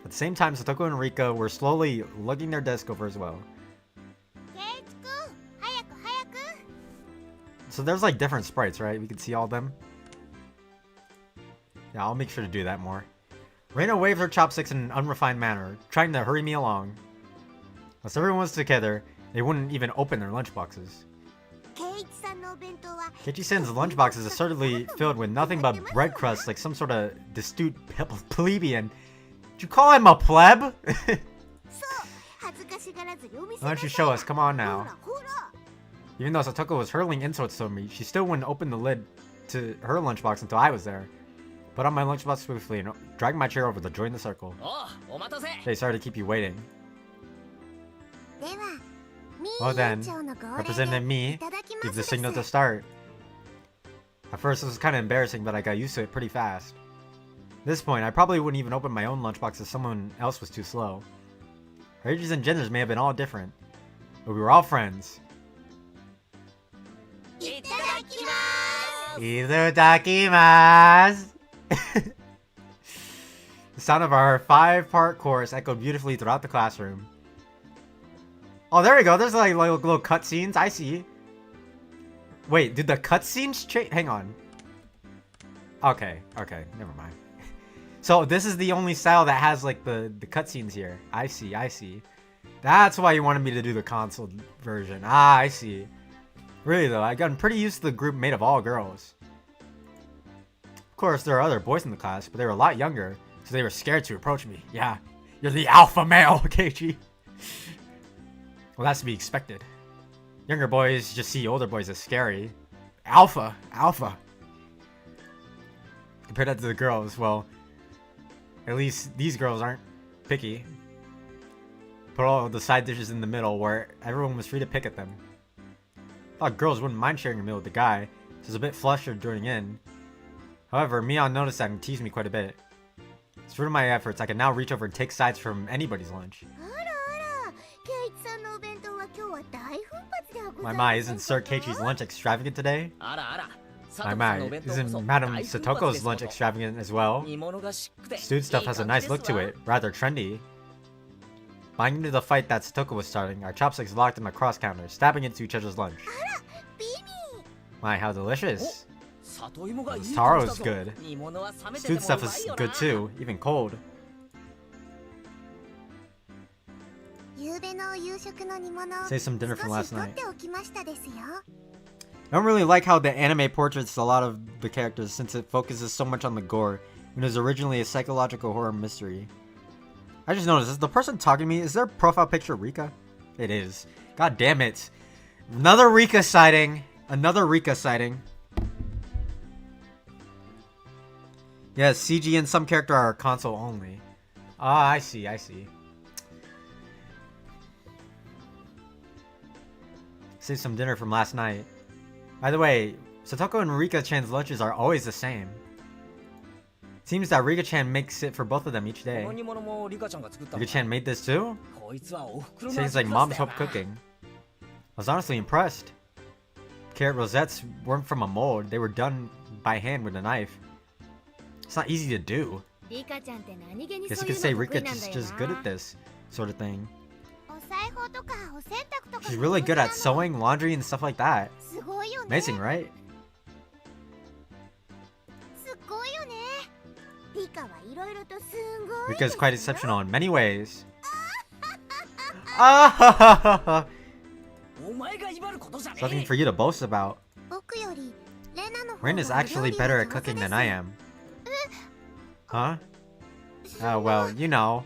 At the same time, Satoko and Rika were slowly lugging their desk over as well. So there's like different sprites, right? We can see all of them. Yeah, I'll make sure to do that more. Rena waved her chopsticks in an unrefined manner, trying to hurry me along. Once everyone was together, they wouldn't even open their lunchboxes. Keiichi-san's lunchbox is assertively filled with nothing but bread crusts like some sort of destitute plebeian. Did you call him a pleb? Why don't you show us? Come on now. Even though Satoko was hurling insults to me, she still wouldn't open the lid to her lunchbox until I was there. Put on my lunchbox swiftly and dragged my chair over to join the circle. Hey, sorry to keep you waiting. Well then, Representative Me gives the signal to start. At first it was kind of embarrassing, but I got used to it pretty fast. At this point, I probably wouldn't even open my own lunchbox if someone else was too slow. Our ages and genders may have been all different, but we were all friends. Itadakimasu! The sound of our 5-part chorus echoed beautifully throughout the classroom. Oh, there we go. There's like little cutscenes. I see. Wait, did the cutscenes change? Hang on. Okay, never mind. So this is the only style that has like the cutscenes here. I see. That's why you wanted me to do the console version. Ah, I see. Really though, I've gotten pretty used to the group made of all girls. Of course, there are other boys in the class, but they were a lot younger, so they were scared to approach me. Yeah, you're the alpha male, Keiichi. Well, that's to be expected. Younger boys just see older boys as scary. Alpha. Compare that to the girls. Well, at least these girls aren't picky. Put all the side dishes in the middle where everyone was free to pick at them. Thought girls wouldn't mind sharing a meal with the guy, so I was a bit flustered joining in. However, Mion noticed that and teased me quite a bit. Through to my efforts, I can now reach over and take sides from anybody's lunch. My, isn't Sir Keiichi's lunch extravagant today? My, isn't Madame Satoko's lunch extravagant as well? Stewed stuff has a nice look to it, rather trendy. Buying into the fight that Satoko was starting, our chopsticks locked in the cross counter, stabbing into each other's lunch. My, how delicious. This taro is good. Stewed stuff is good too, even cold. Say some dinner from last night. I don't really like how the anime portraits a lot of the characters since it focuses so much on the gore when it was originally a psychological horror mystery. I just noticed, is the person talking to me, is their profile picture Rika? It is. God damn it. Another Rika sighting. Another Rika sighting. Yeah, CG and some character are console only. Ah, I see, I see. Save some dinner from last night. By the way, Satoko and Rika-chan's lunches are always the same. Seems that Rika-chan makes it for both of them each day. Rika-chan made this too? Seems like mom's home cooking. I was honestly impressed. Carrot rosettes weren't from a mold, they were done by hand with a knife. It's not easy to do. Guess you could say Rika-chan's just good at this sort of thing. She's really good at sewing, laundry, and stuff like that. Amazing, right? Rika's quite exceptional in many ways. Something for you to boast about. Rena's actually better at cooking than I am. Huh? Oh, well, you know.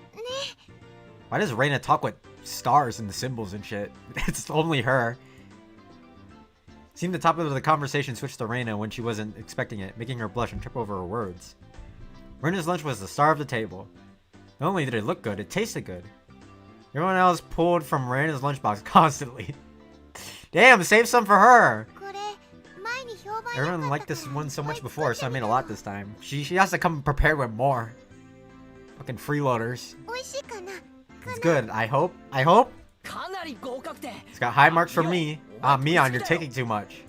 Why does Rena talk with stars and the symbols and shit? It's only her. Seemed the topic of the conversation switched to Rena when she wasn't expecting it, making her blush and trip over her words. Rena's lunch was the star of the table. Not only did it look good, it tasted good. Everyone else pulled from Rena's lunchbox constantly. Damn, save some for her! Everyone liked this one so much before, so I made a lot this time. She has to come prepared with more. Fucking freeloaders. It's good, I hope. I hope? It's got high marks for me. Ah, Mion, you're taking too much.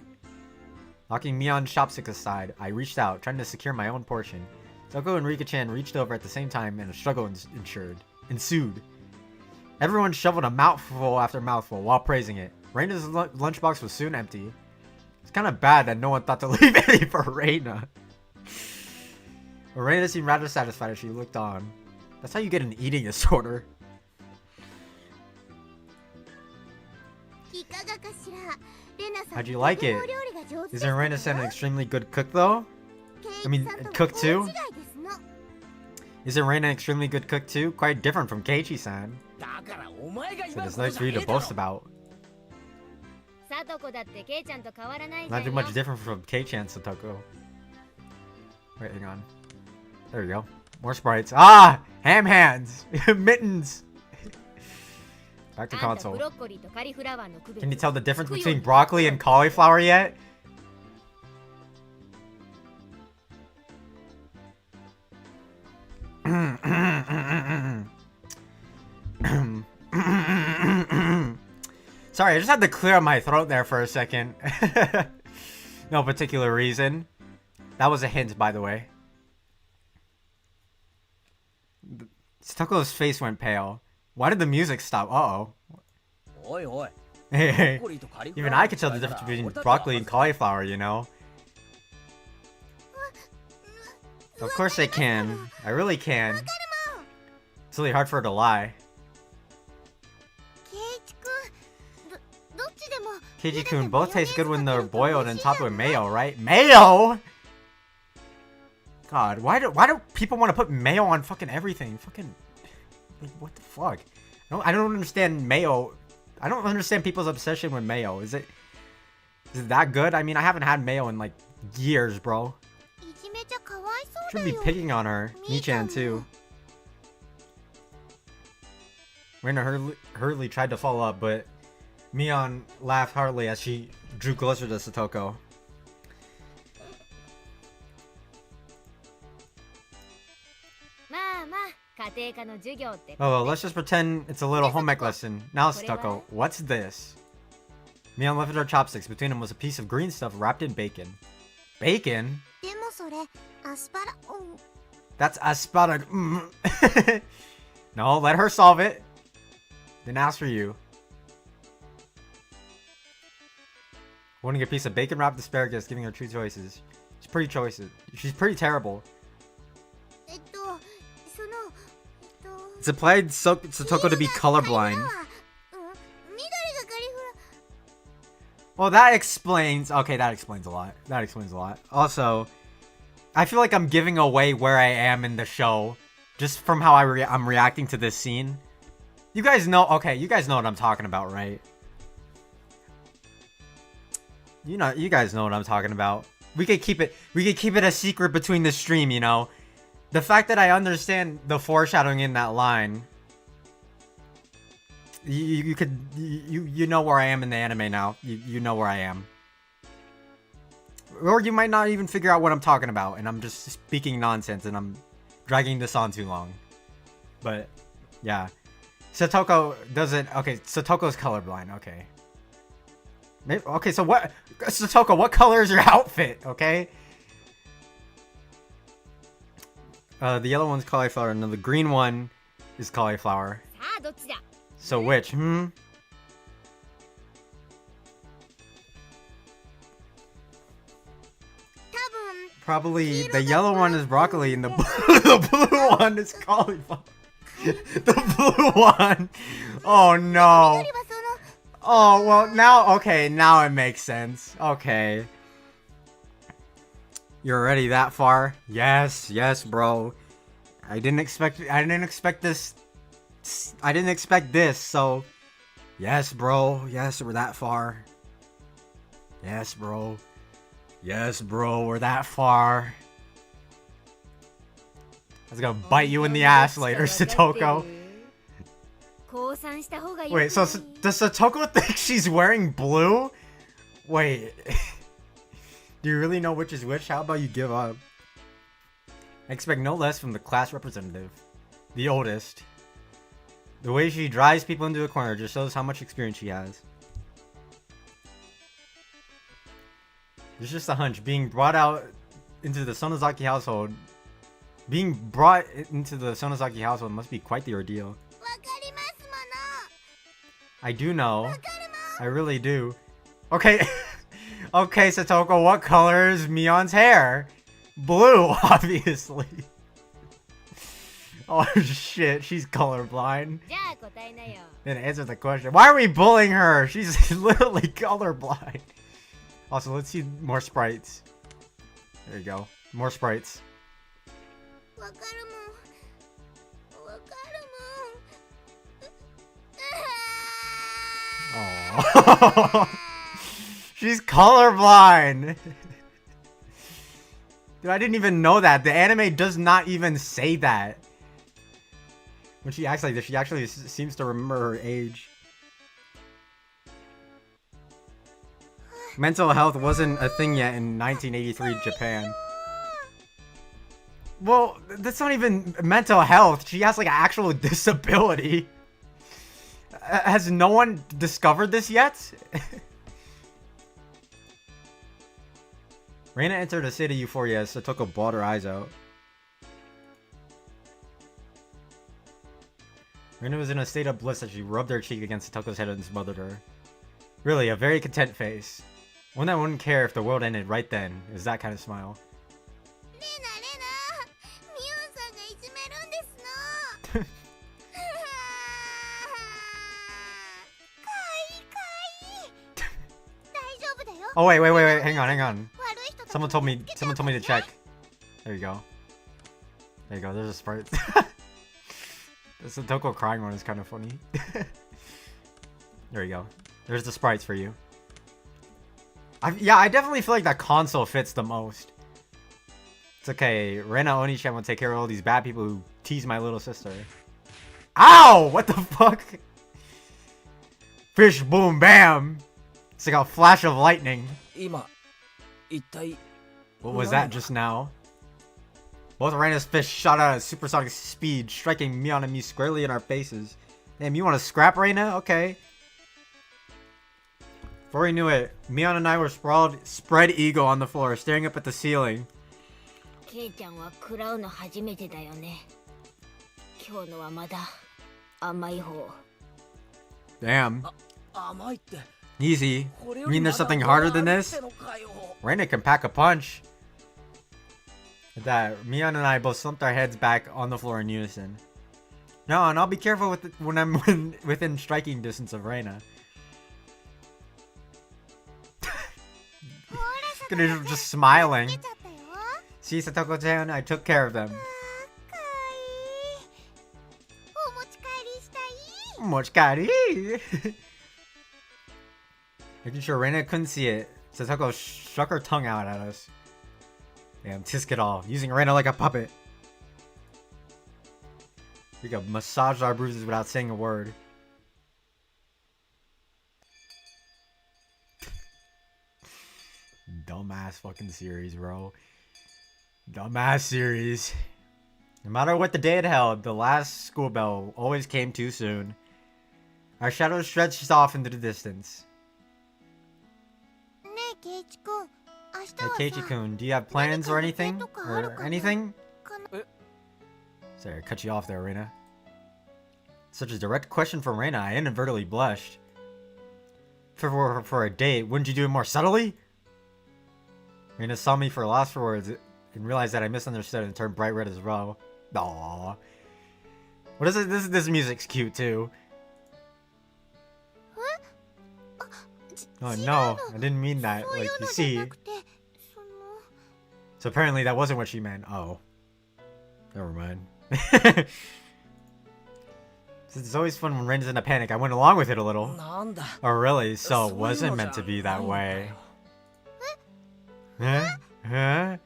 Locking Mion's chopstick aside, I reached out, trying to secure my own portion. Toko and Rika-chan reached over at the same time, and a struggle ensued. Everyone shoveled a mouthful after mouthful while praising it. Reina's lunchbox was soon empty. It's kind of bad that no one thought to leave any for Rena. But Rena seemed rather satisfied as she looked on. That's how you get an eating disorder. How'd you like it? Isn't Rena-san an extremely good cook though? I mean, cook too? Isn't Rena an extremely good cook too? Quite different from Keiichi-san. So it's nice for you to boast about. Not too much different from Kei-chan Satoko. Wait, hang on. There we go. More sprites. Ah! Ham hands! Mittens! Back to console. Can you tell the difference between broccoli and cauliflower yet? Sorry, I just had to clear my throat there for a second. No particular reason. That was a hint, by the way. Stoko's face went pale. Why did the music stop? Uh-oh. Hey, even I can tell the difference between broccoli and cauliflower, you know? Of course I can. I really can. It's really hard for her to lie. Keiji-kun, both taste good when they're boiled and topped with mayo, right? Mayo?! God, why do people want to put mayo on fucking everything? Fucking, like, what the fuck? I don't understand mayo. I don't understand people's obsession with mayo. Is it that good? I mean, I haven't had mayo in like years, bro. Should be picking on her. Mii-chan too. Rena hurriedly tried to follow up, but Mion laughed heartily as she drew closer to Satoko. Oh, well, let's just pretend it's a little home ec lesson. Now, Satoko, what's this? Mion lifted her chopsticks. Between them was a piece of green stuff wrapped in bacon. Bacon? That's asparagus. No, let her solve it. Didn't ask for you. Wanting a piece of bacon wrapped asparagus, giving her two choices. She's pretty terrible. It's implied Satoko to be colorblind. Well, that explains... Okay, that explains a lot. That explains a lot. Also, I feel like I'm giving away where I am in the show. Just from how I'm reacting to this scene. You guys know... Okay, you guys know what I'm talking about, right? You guys know what I'm talking about. We could keep it a secret between the stream, you know? The fact that I understand the foreshadowing in that line, you know where I am in the anime now. You know where I am. Or you might not even figure out what I'm talking about, and I'm just speaking nonsense, and I'm dragging this on too long. But yeah, Satoko doesn't. Okay, Satoko's colorblind. Okay. Maybe, okay, so what? Satoko, what color is your outfit? Okay. The yellow one's cauliflower, and the green one is cauliflower. So which? Probably the yellow one is broccoli, and the blue one is cauliflower. The blue one. Oh no. Oh well, now okay, now it makes sense. Okay. You're already that far? Yes, bro. I didn't expect this. I didn't expect this, so yes, bro. Yes, we're that far. Yes, bro. Yes, bro, we're that far. I was gonna bite you in the ass later, Satoko. Wait, so does Satoko think she's wearing blue? Wait. Do you really know which is which? How about you give up? I expect no less from the class representative. The oldest. The way she drives people into a corner just shows how much experience she has. It's just a hunch. Being brought out into the Sonozaki household. Being brought into the Sonozaki household must be quite the ordeal. I do know. I really do. Okay. Okay, Satoko, what color is Mion's hair? Blue, obviously. Oh shit, she's colorblind. Then answer the question. Why are we bullying her? She's literally colorblind. Also, let's see more sprites. There you go. More sprites. Oh. She's colorblind. Dude, I didn't even know that. The anime does not even say that. When she acts like this, she actually seems to remember her age. Mental health wasn't a thing yet in 1983 Japan. Well, that's not even mental health. She has like an actual disability. Has no one discovered this yet? Rena entered a state of euphoria as Satoko bawled her eyes out. Rena was in a state of bliss as she rubbed her cheek against Satoko's head and smothered her. Really, a very content face. One that wouldn't care if the world ended right then. It was that kind of smile. Oh wait, hang on. Someone told me to check. There you go. There's a sprite. The Satoko crying one is kind of funny. There you go. There's the sprites for you. I definitely feel like that console fits the most. It's okay. Rena Oni-chan will take care of all these bad people who tease my little sister. Ow! What the fuck? Fish boom bam! It's like a flash of lightning. What was that just now? Both Rena's fish shot out at supersonic speed, striking Mion and me squarely in our faces. Damn, you want to scrap Rena? Okay. Before we knew it, Mion and I were sprawled, spread eagle on the floor, staring up at the ceiling. Damn. Easy. You mean there's something harder than this? Rena can pack a punch. With that, Mion and I both slumped our heads back on the floor in unison. No, and I'll be careful with when I'm within striking distance of Rena. Just smiling. See, Satoko-chan, I took care of them. Mochikari! Making sure Rena couldn't see it, Satoko struck her tongue out at us. Damn, tisk it all, using Rena like a puppet. We could massage our bruises without saying a word. Dumbass fucking series, bro. Dumbass series. No matter what the day it held, the last school bell always came too soon. Our shadows stretched off into the distance. Hey Keiichi-kun, do you have plans or anything? Or anything? Sorry, I cut you off there, Rena. Such a direct question from Rena, I inadvertently blushed. For a date, wouldn't you do it more subtly? Rena saw me for lost for words and realized that I misunderstood and turned bright red as well. Aww. What is it? This music's cute too. Oh no, I didn't mean that. Like, you see. So apparently that wasn't what she meant. Oh. Never mind. It's always fun when Rena's in a panic. I went along with it a little. Oh really? So it wasn't meant to be that way. Huh?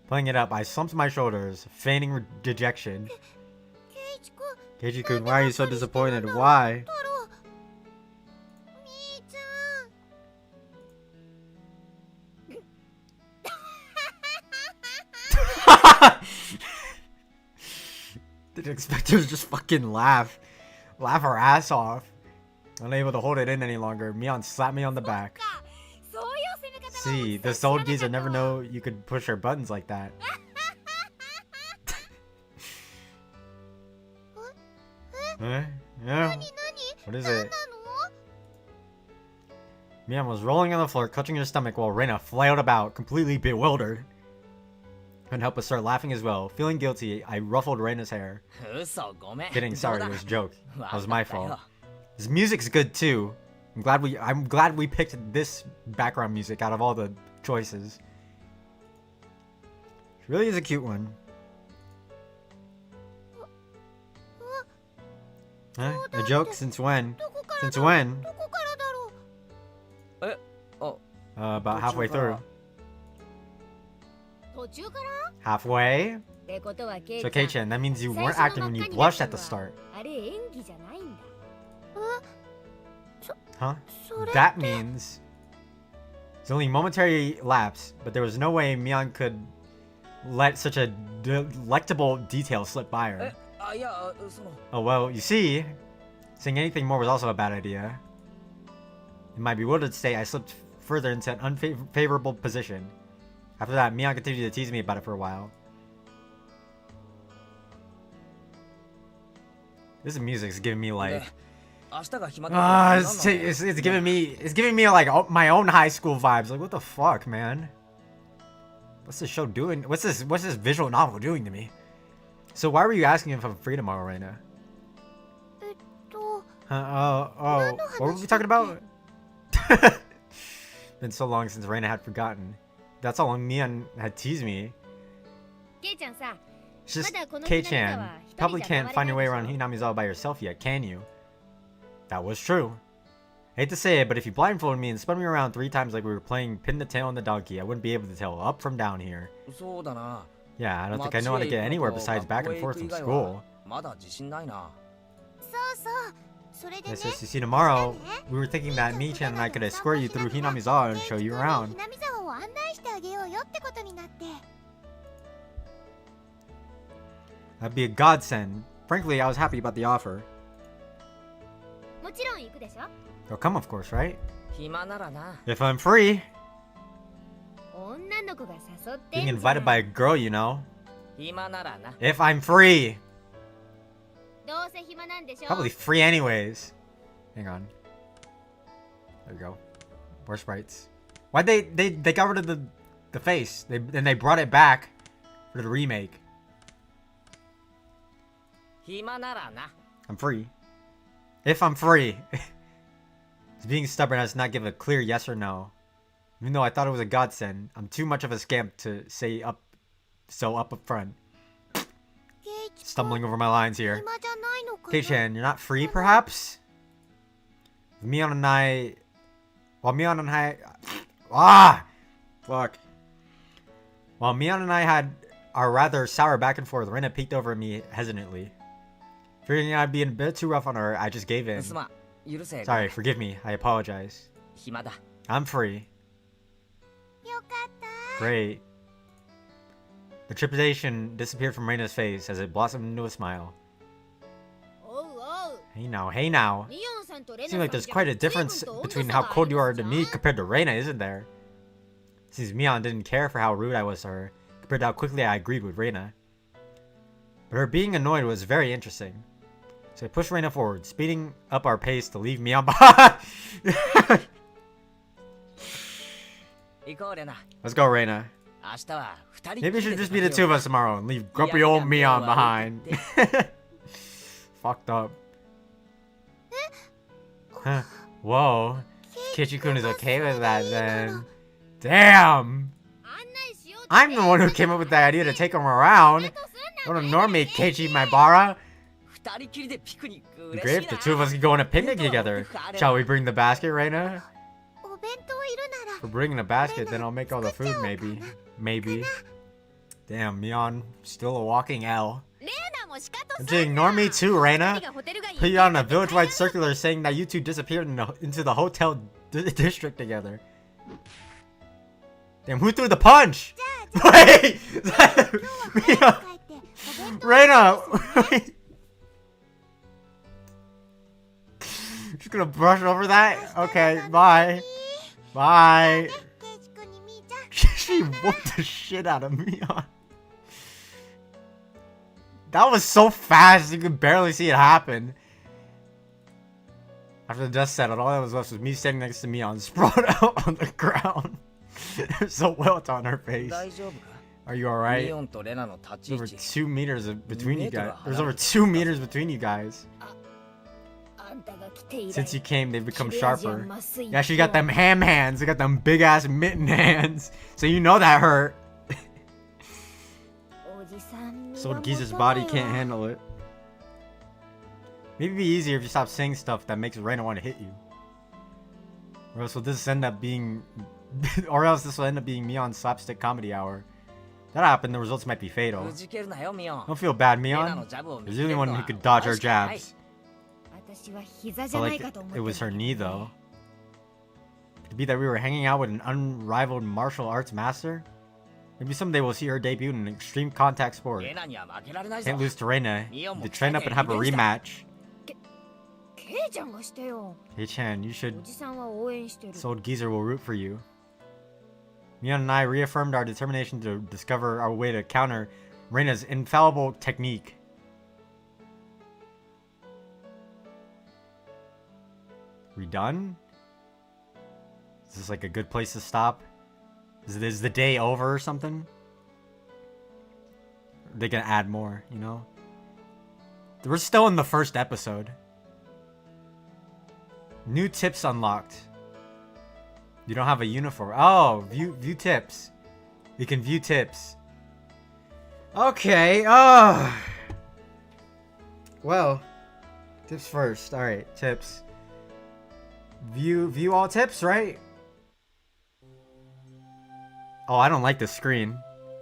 Playing it up, I slumped my shoulders, feigning dejection. Keiichi-kun, why are you so disappointed? Why? Didn't expect her to just fucking laugh. Laugh her ass off. Unable to hold it in any longer, Mion slapped me on the back. See, this old geezer never know you could push her buttons like that. Huh? Yeah. What is it? Mion was rolling on the floor, clutching her stomach while Rena flailed about, completely bewildered. Couldn't help but start laughing as well. Feeling guilty, I ruffled Rena's hair. Kidding, sorry, it was a joke. That was my fault. This music's good too. I'm glad we picked this background music out of all the choices. It really is a cute one. Huh? A joke? Since when? Since when? About halfway through. Halfway? So Kei-chan, that means you weren't acting when you blushed at the start. Huh? That means it's only momentary lapse, but there was no way Mion could let such a delectable detail slip by her. Oh well, you see, saying anything more was also a bad idea. In my bewildered state, I slipped further into an unfavorable position. After that, Mion continued to tease me about it for a while. This music's giving me like it's giving me like my own high school vibes. Like, what the fuck, man? What's this show doing? What's this visual novel doing to me? So why were you asking if I'm free tomorrow, Rena? What were we talking about? Been so long since Rena had forgotten. That's how long Mion had teased me. It's just Kei-chan. Probably can't find your way around Hinamizawa by yourself yet, can you? That was true. Hate to say it, but if you blindfolded me and spun me around 3 times like we were playing pin the tail on the donkey, I wouldn't be able to tell up from down here. Yeah, I don't think I know how to get anywhere besides back and forth from school. Yes, you see, tomorrow, we were thinking that Mii-chan and I could escort you through Hinamizawa and show you around. That'd be a godsend. Frankly, I was happy about the offer. You'll come, of course, right? If I'm free. Being invited by a girl, you know. If I'm free. Probably free anyways. Hang on. There we go. More sprites. Why'd they got rid of the face? Then they brought it back for the remake. I'm free. If I'm free. It's being stubborn has not give a clear yes or no. Even though I thought it was a godsend, I'm too much of a scamp to say up front. Stumbling over my lines here. Kei-chan, you're not free perhaps? Mion and I... While Mion and I... Fuck. While Mion and I had our rather sour back and forth, Rena peeked over at me hesitantly. Figuring I'd be a bit too rough on her, I just gave in. Sorry, forgive me. I apologize. I'm free. Great. The trepidation disappeared from Rena's face as it blossomed into a smile. Hey now, hey now. Seems like there's quite a difference between how cold you are to me compared to Rena, isn't there? Seems Mion didn't care for how rude I was to her, compared to how quickly I agreed with Rena. But her being annoyed was very interesting. So I pushed Rena forward, speeding up our pace to leave Mion behind. Let's go, Rena. Maybe it should just be the 2 of us tomorrow and leave grumpy old Mion behind. Fucked up. Huh. Whoa. Kichi-kun is okay with that then. Damn! I'm the one who came up with the idea to take him around. Don't ignore me, Keiichi Maibara. Great if the 2 of us could go on a picnic together. Shall we bring the basket, Rena? If we're bringing a basket, then I'll make all the food, maybe. Maybe. Damn, Mion, still a walking L. Don't you ignore me too, Rena? Put you on a village-wide circular saying that you 2 disappeared into the hotel district together. Damn, who threw the punch? Wait! Rena! Wait. Just gonna brush over that? Okay, bye. Bye. She whooped the shit out of me. That was so fast, you could barely see it happen. After the dust settled, all that was left was me standing next to Mion, sprawled out on the ground. There's so welt on her face. Are you alright? There's over 2 meters between you guys. There's over 2 meters between you guys. Since you came, they've become sharper. Yeah, she got them ham hands. They got them big ass mitten hands. So you know that hurt. So Giza's body can't handle it. Maybe it'd be easier if you stop saying stuff that makes Rena want to hit you. Or else this will end up being Mion's slapstick comedy hour. That happened, the results might be fatal. Don't feel bad, Mion. You're the only one who could dodge our jabs. Felt like it was her knee, though. Could it be that we were hanging out with an unrivaled martial arts master? Maybe someday we'll see her debut in an extreme contact sport. Can't lose to Rena. To train up and have a rematch. Kei-chan, you should. This old geezer will root for you. Mion and I reaffirmed our determination to discover our way to counter Rena's infallible technique. We done? Is this like a good place to stop? Is the day over or something? Are they gonna add more, you know? We're still in the first episode. New tips unlocked. You don't have a uniform. Oh, view tips. You can view tips. Okay, well, tips first. Alright, tips. View all tips, right? Oh, I don't like this screen.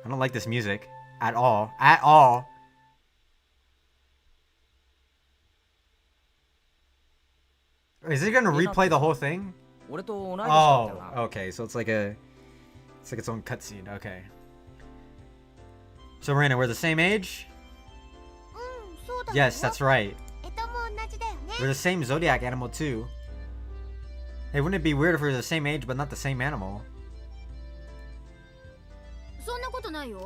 I don't like this music. At all. At all. Is it gonna replay the whole thing? Oh, okay. So it's like its own cutscene. Okay. So Rena, we're the same age? Yes, that's right. We're the same zodiac animal too. Hey, wouldn't it be weird if we were the same age but not the same animal?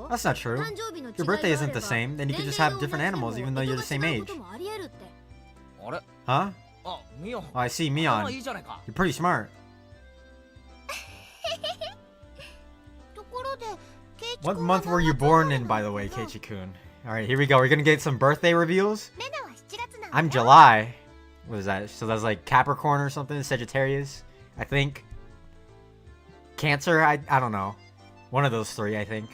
That's not true. Your birthday isn't the same, then you could just have different animals even though you're the same age. Huh? Oh, I see, Mion. You're pretty smart. What month were you born in, by the way, Keiichi-kun? Alright, here we go. We're gonna get some birthday reveals. I'm July. What is that? So that's like Capricorn or something? Sagittarius? I think. Cancer? I don't know. One of those three, I think.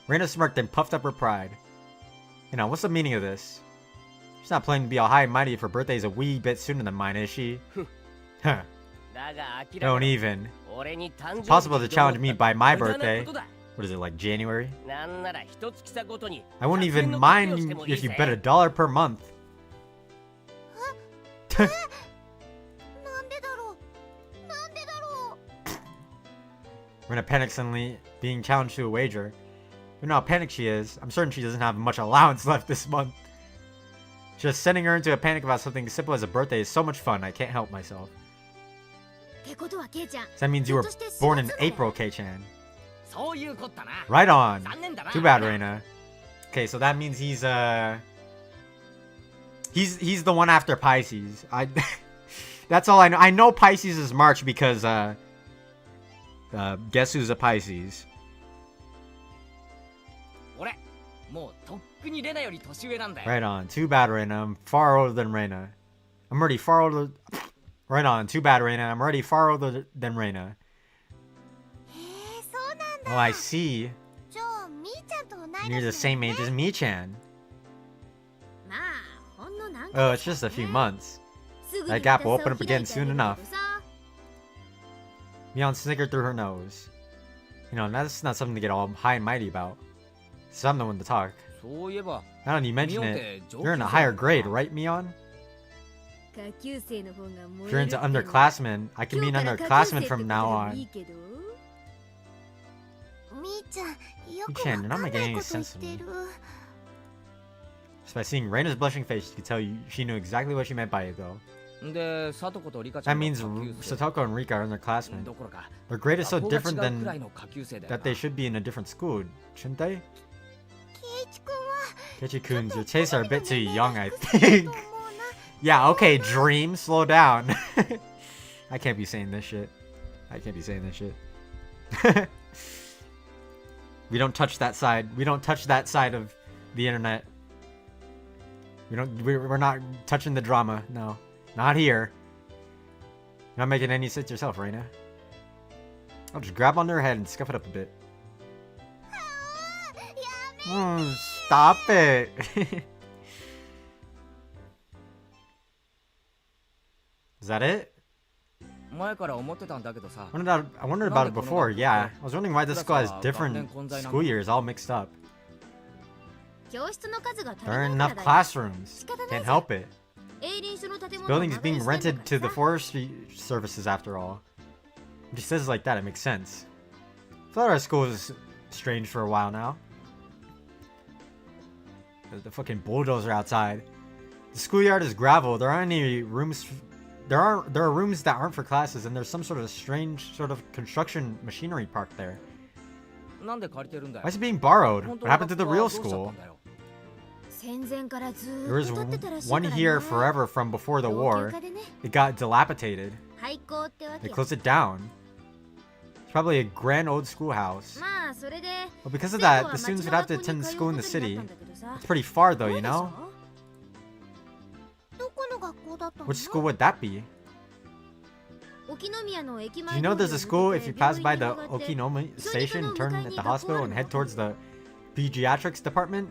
Rena smirked and puffed up her pride. You know, what's the meaning of this? She's not planning to be all high and mighty if her birthday is a wee bit sooner than mine, is she? Huh. Don't even. It's possible to challenge me by my birthday. What is it, like January? I wouldn't even mind if you bet $1 per month. Rena panics suddenly, being challenged to a wager. You know how panicked she is. I'm certain she doesn't have much allowance left this month. Just sending her into a panic about something as simple as a birthday is so much fun, I can't help myself. So that means you were born in April, Kei-chan. Right on. Too bad, Rena. Okay, so that means he's the one after Pisces. That's all I know. I know Pisces is March because guess who's a Pisces? Right on. Too bad, Rena. I'm far older than Rena. I'm already far older. Right on. Too bad, Rena. I'm already far older than Rena. Oh, I see. You're the same age as Mi-chan. Oh, it's just a few months. That gap will open up again soon enough. Mion snickered through her nose. You know, that's not something to get all high and mighty about. So I'm the one to talk. Now that you mention it, you're in a higher grade, right, Mion? If you're into underclassmen, I can be an underclassman from now on. Mi-chan, you're not making any sense to me. Just by seeing Rena's blushing face, you could tell she knew exactly what she meant by it, though. That means Satoko and Rika are underclassmen. Their grade is so different that they should be in a different school, shouldn't they? Keiichi-kun, your tastes are a bit too young, I think. Yeah, okay, Dream, slow down. I can't be saying this shit. I can't be saying this shit. We don't touch that side. We don't touch that side of the internet. We're not touching the drama. No, not here. You're not making any sense yourself, Rena. I'll just grab onto her head and scuff it up a bit. Stop it. Is that it? I wondered about it before, yeah. I was wondering why this school has different school years all mixed up. There aren't enough classrooms. Can't help it. This building is being rented to the forestry services after all. When she says it like that, it makes sense. I thought our school was strange for a while now. The fucking bulldozer outside. The schoolyard is gravel. There aren't any rooms. There are rooms that aren't for classes, and there's some sort of strange sort of construction machinery parked there. Why is it being borrowed? What happened to the real school? There was one here forever from before the war. It got dilapidated. They closed it down. It's probably a grand old schoolhouse. But because of that, the students would have to attend school in the city. It's pretty far though, you know? Which school would that be? Do you know there's a school if you pass by the Okinomiya station, turn at the hospital, and head towards the pediatrics department?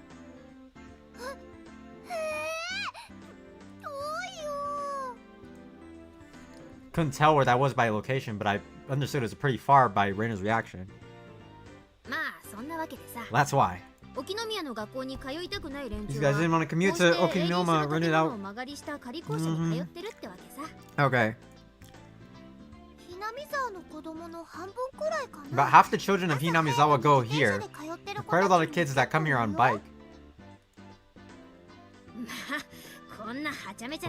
couldn't tell where that was by location, but I understood it was pretty far by Rena's reaction. That's why. These guys didn't want to commute to Okinoma, rent it out. Okay. About half the children of Hinamizawa go here. There are quite a lot of kids that come here on bike. Well,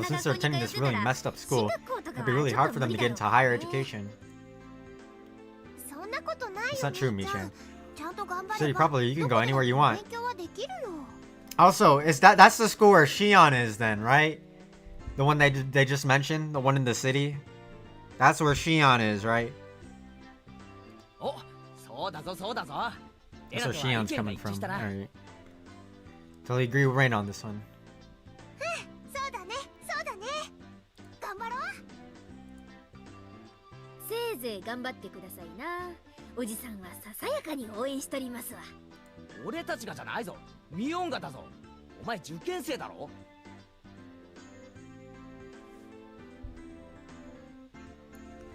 since they're attending this really messed up school, it'd be really hard for them to get into higher education. It's not true, Michan. City properly, you can go anywhere you want. Also, that's the school where Shion is then, right? The one they just mentioned, the one in the city. That's where Shion is, right? That's where Shion's coming from. Alright. Totally agree with Rena on this one.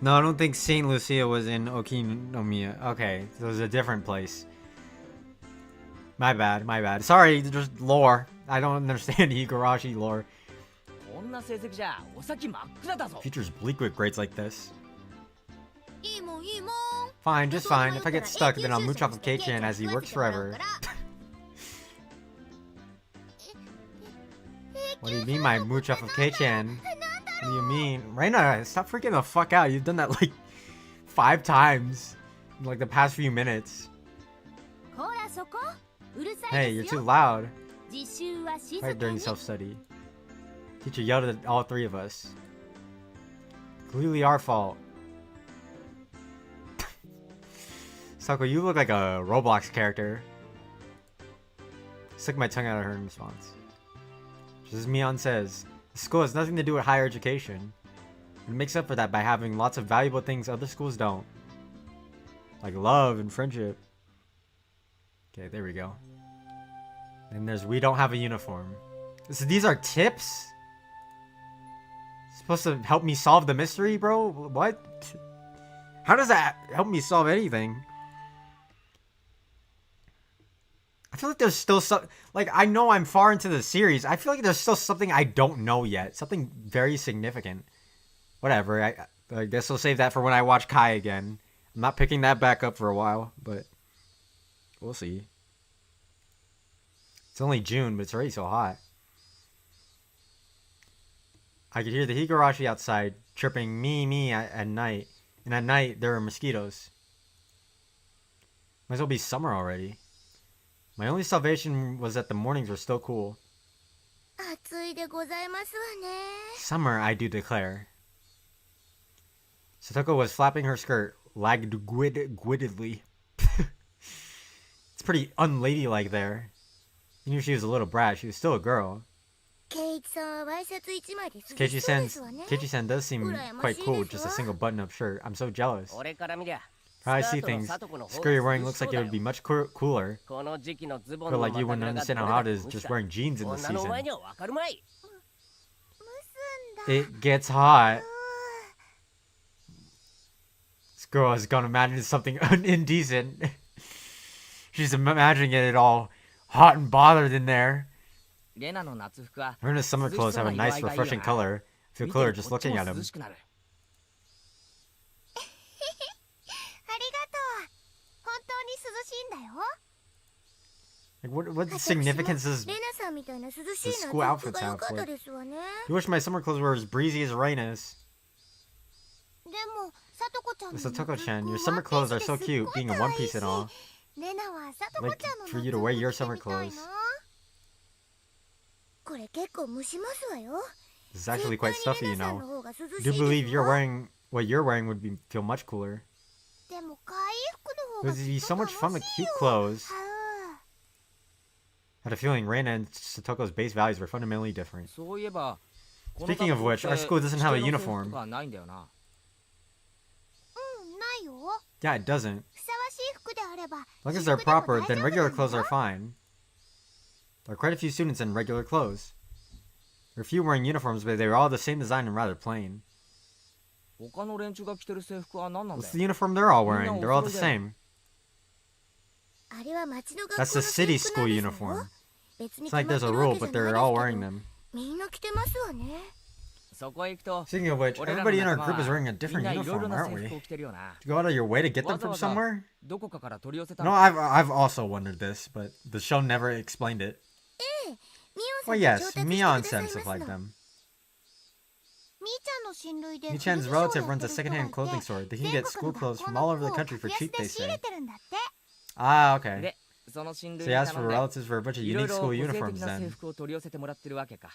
No, I don't think St. Lucia was in Okinomiya. Okay, so it was a different place. My bad. Sorry, just lore. I don't understand Higurashi lore. Future's bleak with grades like this. Fine, just fine. If I get stuck, then I'll mooch off of K-chan as he works forever. What do you mean by mooch off of K-chan? What do you mean? Rena, stop freaking the fuck out. You've done that like 5 times in like the past few minutes. Hey, you're too loud. Right during self-study. Teacher yelled at all 3 of us. Clearly our fault. Sako, you look like a Roblox character. Stick my tongue out at her in response. Just as Mion says, the school has nothing to do with higher education. It makes up for that by having lots of valuable things other schools don't. Like love and friendship. Okay, there we go. And there's we don't have a uniform. So these are tips? Supposed to help me solve the mystery, bro? What? How does that help me solve anything? I feel like there's still some, like, I know I'm far into the series. I feel like there's still something I don't know yet. Something very significant. Whatever. I guess we'll save that for when I watch Kai again. I'm not picking that back up for a while, but we'll see. It's only June, but it's already so hot. I could hear the Higurashi outside chirping me at night. And at night, there are mosquitoes. Might as well be summer already. My only salvation was that the mornings were still cool. Summer, I do declare. Satoko was flapping her skirt, languidly. It's pretty unladylike there. You knew she was a little brat, she was still a girl. Keiichi-san does seem quite cool with just a single button-up shirt. I'm so jealous. How I see things, the skirt you're wearing looks like it would be much cooler. But like you wouldn't understand how hot it is just wearing jeans in the season. It gets hot. This girl has gone imagining something indecent. She's imagining it all hot and bothered in there. Rena's summer clothes have a nice, refreshing color. I feel cooler just looking at them. Like, what significance does the school outfits have? Like, I wish my summer clothes were as breezy as Rena's. Satoko-chan, your summer clothes are so cute, being a one piece and all. Like, for you to wear your summer clothes. This is actually quite stuffy, you know. I do believe what you're wearing would feel much cooler. It would be so much fun with cute clothes. I had a feeling Rena and Satoko's base values were fundamentally different. Speaking of which, our school doesn't have a uniform. Yeah, it doesn't. As long as they're proper, then regular clothes are fine. There are quite a few students in regular clothes. There are a few wearing uniforms, but they were all the same design and rather plain. 他の連中が着てる制服は何なんだ What's よ the uniform they're all wearing? They're all the same. あれは町の学校 That's の the 制 city 服な school んですよ。 uniform. 別に It's 決 like まっ there's て a るわ rule, けじゃ but ない they're で all すけ wearing ど、 them. みんな着てますわね。 そこへ行くと Speaking of which, 俺ら everybody の in our 仲間 group is は wearing a みん different ないろいろ uniform, な aren't 制 we? 服を着てるよな To go out of your way to get わ them ざ from わざ somewhere? どこかから取り寄せた No, の I've also wondered this, but the show never explained it. ええ、ミオンさ Well, んが yes, 調達してく Mion ださい sends ま stuff す like の。 them. みーちゃんの親類で古着 Michan's 商をやって relative る runs a 人がい secondhand て、 clothing store. They can 全 get 国 school の clothes 学校 from の all over 服 the を country for 格安 cheap, で they 仕入れ say. てるんだって。 Ah, okay. でその親 So 類 he に asked 頼 for んで relatives for a bunch of いろい unique ろ school 個性 uniforms 的な制 then. 服を取り寄せてもらってるわけか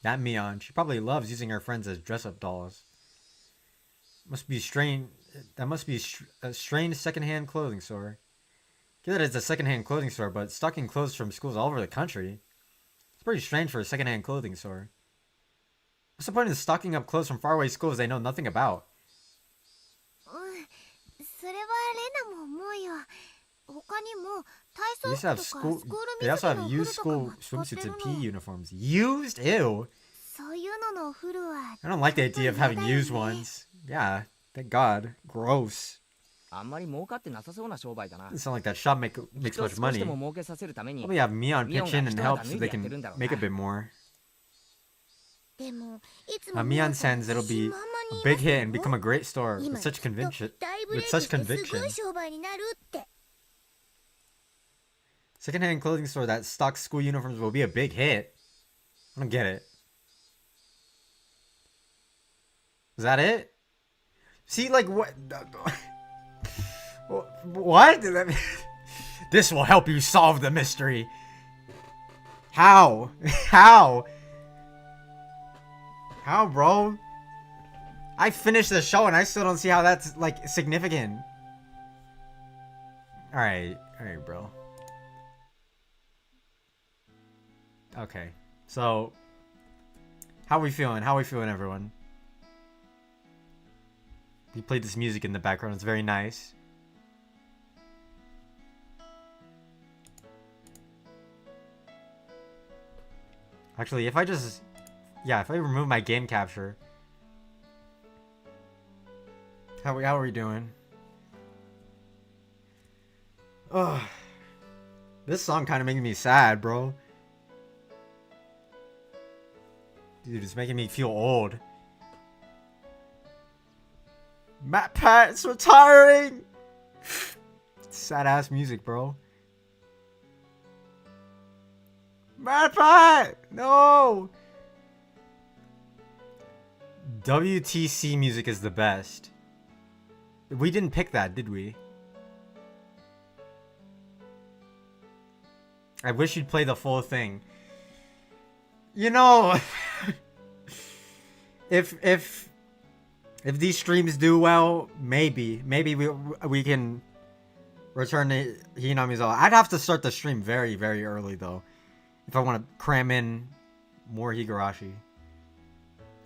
That Mion, she probably loves using her friends as dress-up dolls. Must be strange. That must be a strange secondhand clothing store. Get that it's a secondhand clothing store, but stocking clothes from schools all over the country. It's pretty strange for a secondhand clothing store. What's the point of stocking up clothes from faraway schools they know nothing about? うん、それはレナも思うよ。他にも They 体 also 操 have 服とか school. スクール They 水着 also の have お風呂 used とか school も使って swimsuits る and の。 PE uniforms. Used? Ew. そういうののお風呂は I don't like the ちゃんと idea of 嫌 having だよ used ね。 ones. Yeah, thank God. Gross. あんまり儲かってなさそうな商売だな Doesn't sound like that shop きっ makes と much 少しで money. も儲けさせるために Probably have Mion Mion pitch in が and 一 help 肌 so 脱い they でやって can るんだろう make a な bit more. でもいつも Mion さん sends it'll 自信 be 満々 a に big 言い hit and ます become よ。 a great store 今 with き such っと conviction. 大ブレ With イク such してす conviction. ごい商売になるって。 Secondhand clothing store that stocks school uniforms will be a big hit. I don't get it. Is that it? See, like, what? What? This will help you solve the mystery. How? How? How, bro? I finished the show and I still don't see how that's, like, significant. Alright, bro. Okay, so how we feeling? How we feeling, everyone? He played this music in the background. It's very nice. Actually, if I just... Yeah, if I remove my game capture... How are we doing? Ugh. This song kind of making me sad, bro. Dude, it's making me feel old. Matt Pat's retiring! Sad ass music, bro. Matt Pat! No! WTC music is the best. We didn't pick that, did we? I wish you'd play the full thing. You know, if these streams do well, maybe we can return to Hinamizawa. I'd have to start the stream very, very early though, if I want to cram in more Higurashi.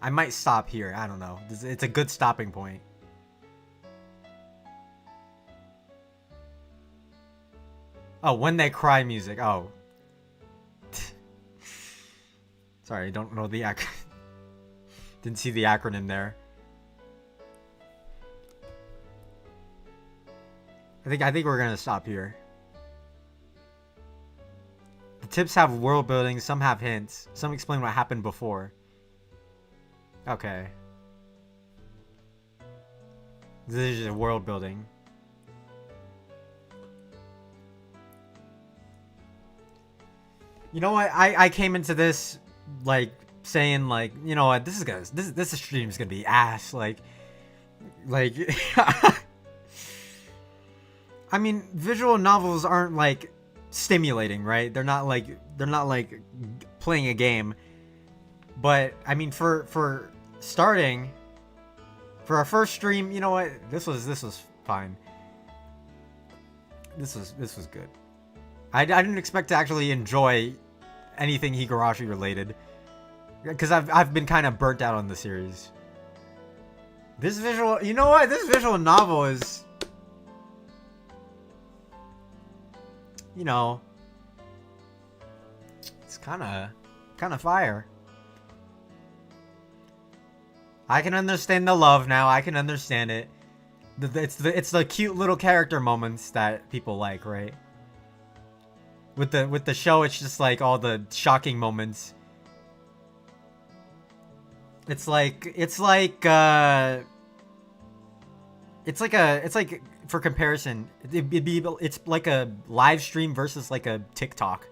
I might stop here. I don't know. It's a good stopping point. Oh, when they cry music. Oh. Sorry, I don't know the didn't see the acronym there. I think we're gonna stop here. The tips have world building, some have hints, some explain what happened before. Okay. This is just world building. You know what? I came into this like saying like, you know what, this stream is gonna be ass. Like I mean, visual novels aren't like stimulating, right? They're not like playing a game. But I mean, for starting, for our first stream, you know what? This was fine. This was good. I didn't expect to actually enjoy anything Higurashi related, because I've been kind of burnt out on the series. This visual, you know what? This visual novel is, you know, it's kind of fire. I can understand the love now. I can understand it. It's the cute little character moments that people like, right? With the show, it's just like all the shocking moments. It's like for comparison, it's like a live stream versus like a TikTok.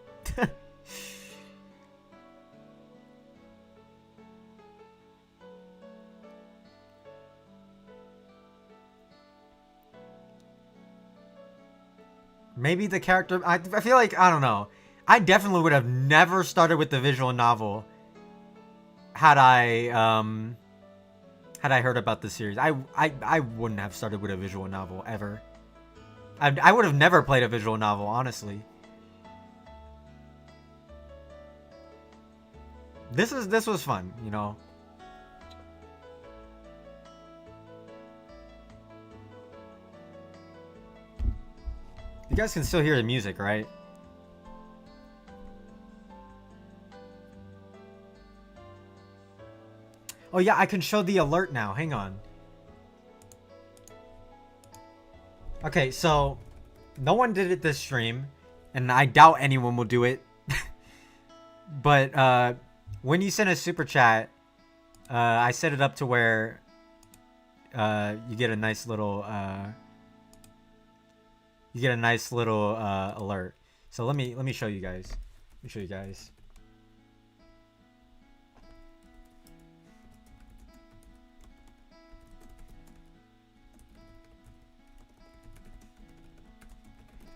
Maybe the character, I feel like, I don't know. I definitely would have never started with the visual novel had I heard about the series. I wouldn't have started with a visual novel ever. I would have never played a visual novel, honestly. This was fun, you know. You guys can still hear the music, right? Oh yeah, I can show the alert now. Hang on. Okay, so no one did it this stream, and I doubt anyone will do it. But when you send a super chat, I set it up to where you get a nice little alert. So let me show you guys. Let me show you guys.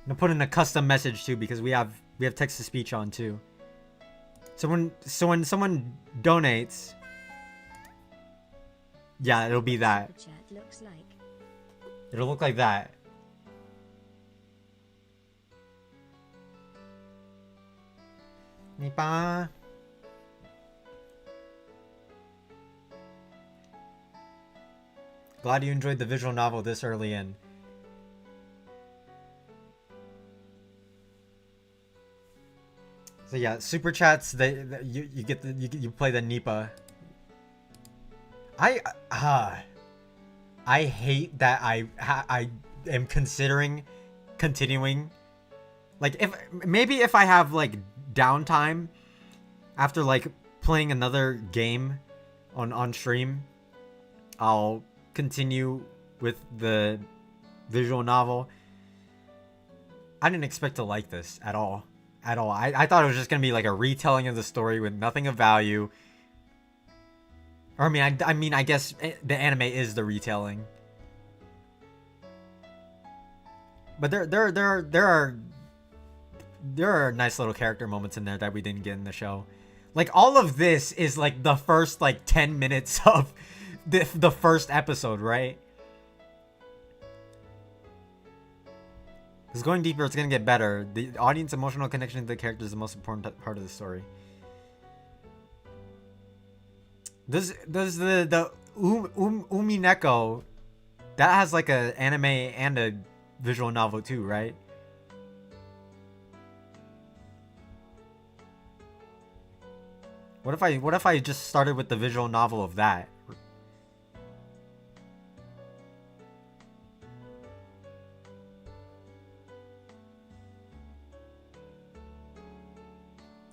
I'm gonna put in a custom message too because we have text to speech on too. So when someone donates, yeah, it'll be that. It'll look like that. Nipa. Glad you enjoyed the visual novel this early in. So yeah, super chats. You play the Nipa. I hate that I am considering continuing. Like if I have like downtime after like playing another game on stream, I'll continue with the visual novel. I didn't expect to like this at all. I thought it was just gonna be like a retelling of the story with nothing of value. Or I mean I guess the anime is the retelling. But there are nice little character moments in there that we didn't get in the show. Like all of this is like the first like 10 minutes of the first episode, right? It's going deeper, it's gonna get better. The audience emotional connection to the character is the most important part of the story. Does the Umineko, that has like a anime and a visual novel too, right? What if I just started with the visual novel of that?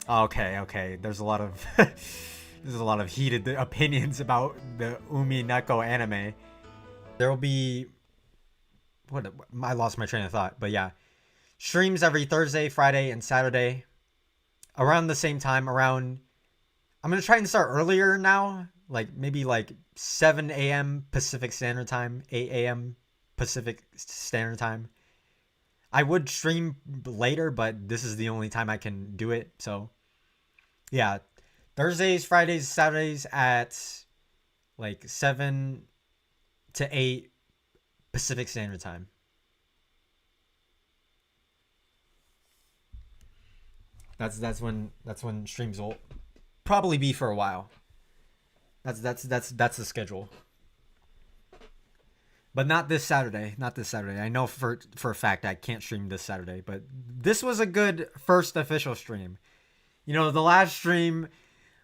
Okay. There's a lot of heated opinions about the Umineko anime. There will be I lost my train of thought, but yeah. Streams every Thursday, Friday, and Saturday. Around the same time, I'm gonna try and start earlier now. Like maybe like 7 a.m. Pacific Standard Time, 8 a.m. Pacific Standard Time. I would stream later, but this is the only time I can do it. So, yeah. Thursdays, Fridays, Saturdays at like 7 to 8 Pacific Standard Time. That's when streams will probably be for a while. That's the schedule. But not this Saturday. I know for a fact I can't stream this Saturday, but this was a good first official stream. You know, the last stream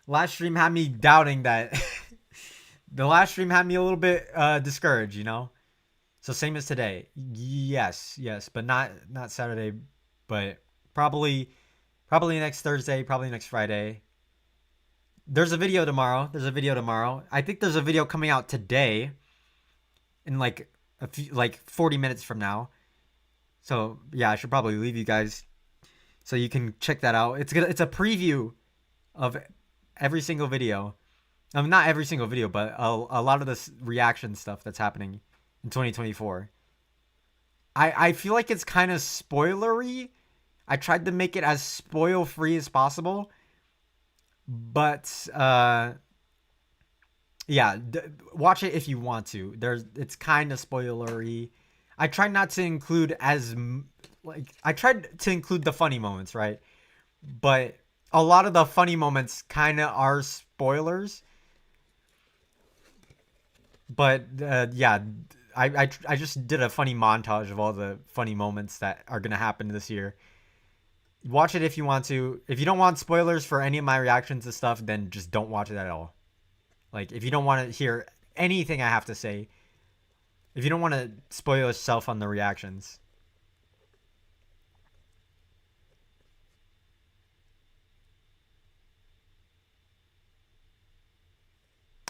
had me doubting that the last stream had me a little bit discouraged, you know. So same as today. Yes, but not Saturday, but probably next Thursday, probably next Friday. There's a video tomorrow. I think there's a video coming out today in like a few, like 40 minutes from now. So yeah, I should probably leave you guys so you can check that out. It's a preview of every single video. Not every single video, but a lot of this reaction stuff that's happening in 2024. I feel like it's kind of spoilery. I tried to make it as spoil free as possible, but yeah, watch it if you want to. It's kind of spoilery. I tried not to include I tried to include the funny moments, right? But a lot of the funny moments kind of are spoilers. But yeah, I just did a funny montage of all the funny moments that are gonna happen this year. Watch it if you want to. If you don't want spoilers for any of my reactions to stuff, then just don't watch it at all. Like, if you don't want to hear anything I have to say, if you don't want to spoil yourself on the reactions.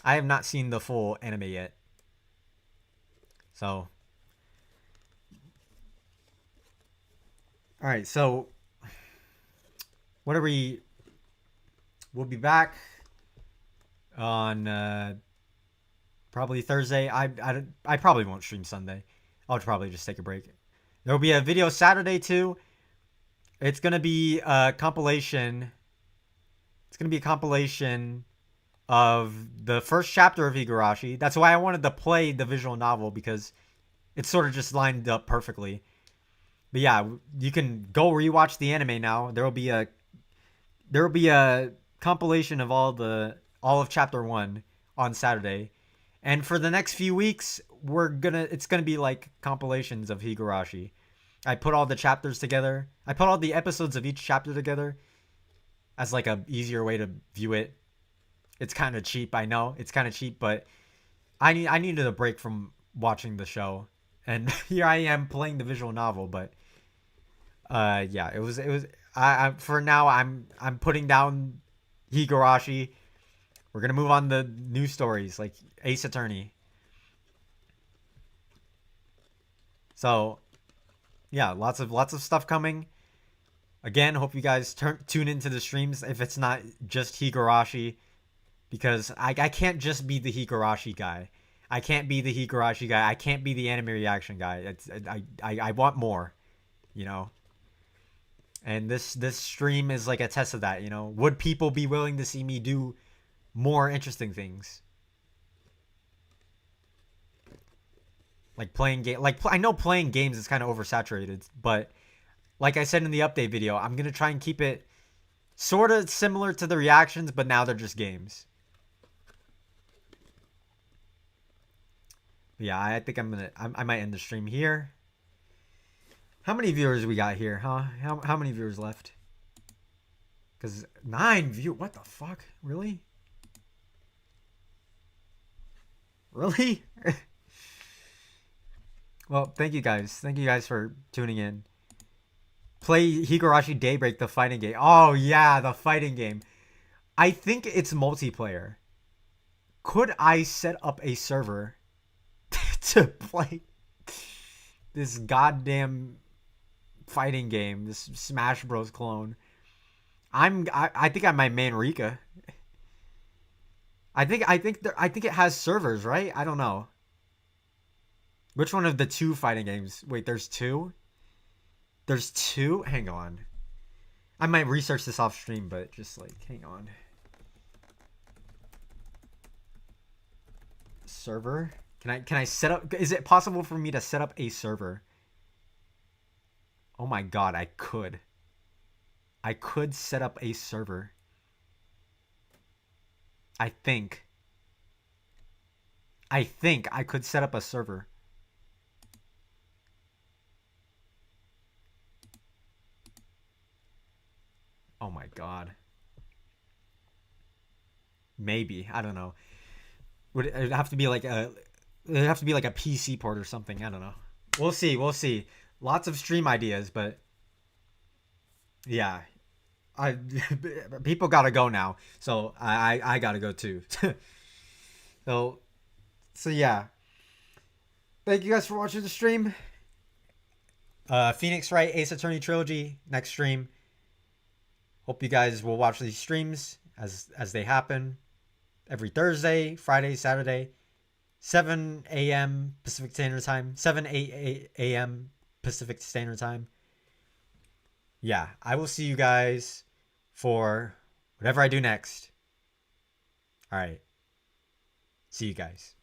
I have not seen the full anime yet. So. Alright, so. What are we. We'll be back on probably Thursday. I probably won't stream Sunday. I'll probably just take a break. There'll be a video Saturday too. It's gonna be a compilation. It's gonna be a compilation of the first chapter of Higurashi. That's why I wanted to play the visual novel, because it's sort of just lined up perfectly. But yeah, you can go rewatch the anime now. There will be a compilation of all of chapter 1 on Saturday. And for the next few weeks, it's gonna be like compilations of Higurashi. I put all the chapters together. I put all the episodes of each chapter together as like a easier way to view it. It's kind of cheap, I know. It's kind of cheap, but I needed a break from watching the show. And here I am playing the visual novel, but yeah, it was I for now I'm putting down Higurashi. We're going to move on to new stories like Ace Attorney. So, yeah, lots of stuff coming. Again, hope you guys tune into the streams if it's not just Higurashi, because I can't just be the Higurashi guy. I can't be the Higurashi guy. I can't be the anime reaction guy. I want more, you know. And this stream is like a test of that, you know. Would people be willing to see me do more interesting things? Like playing game, I know playing games is kind of oversaturated, but like I said in the update video, I'm gonna try and keep it sort of similar to the reactions, but now they're just games. But yeah, I think I might end the stream here. How many viewers we got here, huh? How many viewers left? Because 9 viewers. What the fuck? Really? Really? Well, thank you guys. Thank you guys for tuning in. Play Higurashi Daybreak, the fighting game. Oh, yeah, the fighting game. I think it's multiplayer. Could I set up a server to play this goddamn fighting game, this Smash Bros clone? I think I might main Rika. I think it has servers, right? I don't know. Which one of the 2 fighting games? Wait, there's 2? There's 2? Hang on. I might research this off stream, but just like, hang on. Server? Can I set up? Is it possible for me to set up a server? Oh my god, I could. I could set up a server. I think I could set up a server. Oh my god. Maybe. I don't know. Would it have to be like a? It'd have to be like a PC port or something. I don't know. We'll see. We'll see. Lots of stream ideas, but yeah, I people gotta go now, so I gotta go too. so yeah. Thank you guys for watching the stream. Phoenix Wright Ace Attorney Trilogy next stream. Hope you guys will watch these streams as they happen every Thursday, Friday, Saturday, 7 a.m. Pacific Standard Time, 8 a.m. Pacific Standard Time. Yeah, I will see you guys for whatever I do next. All right. See you guys.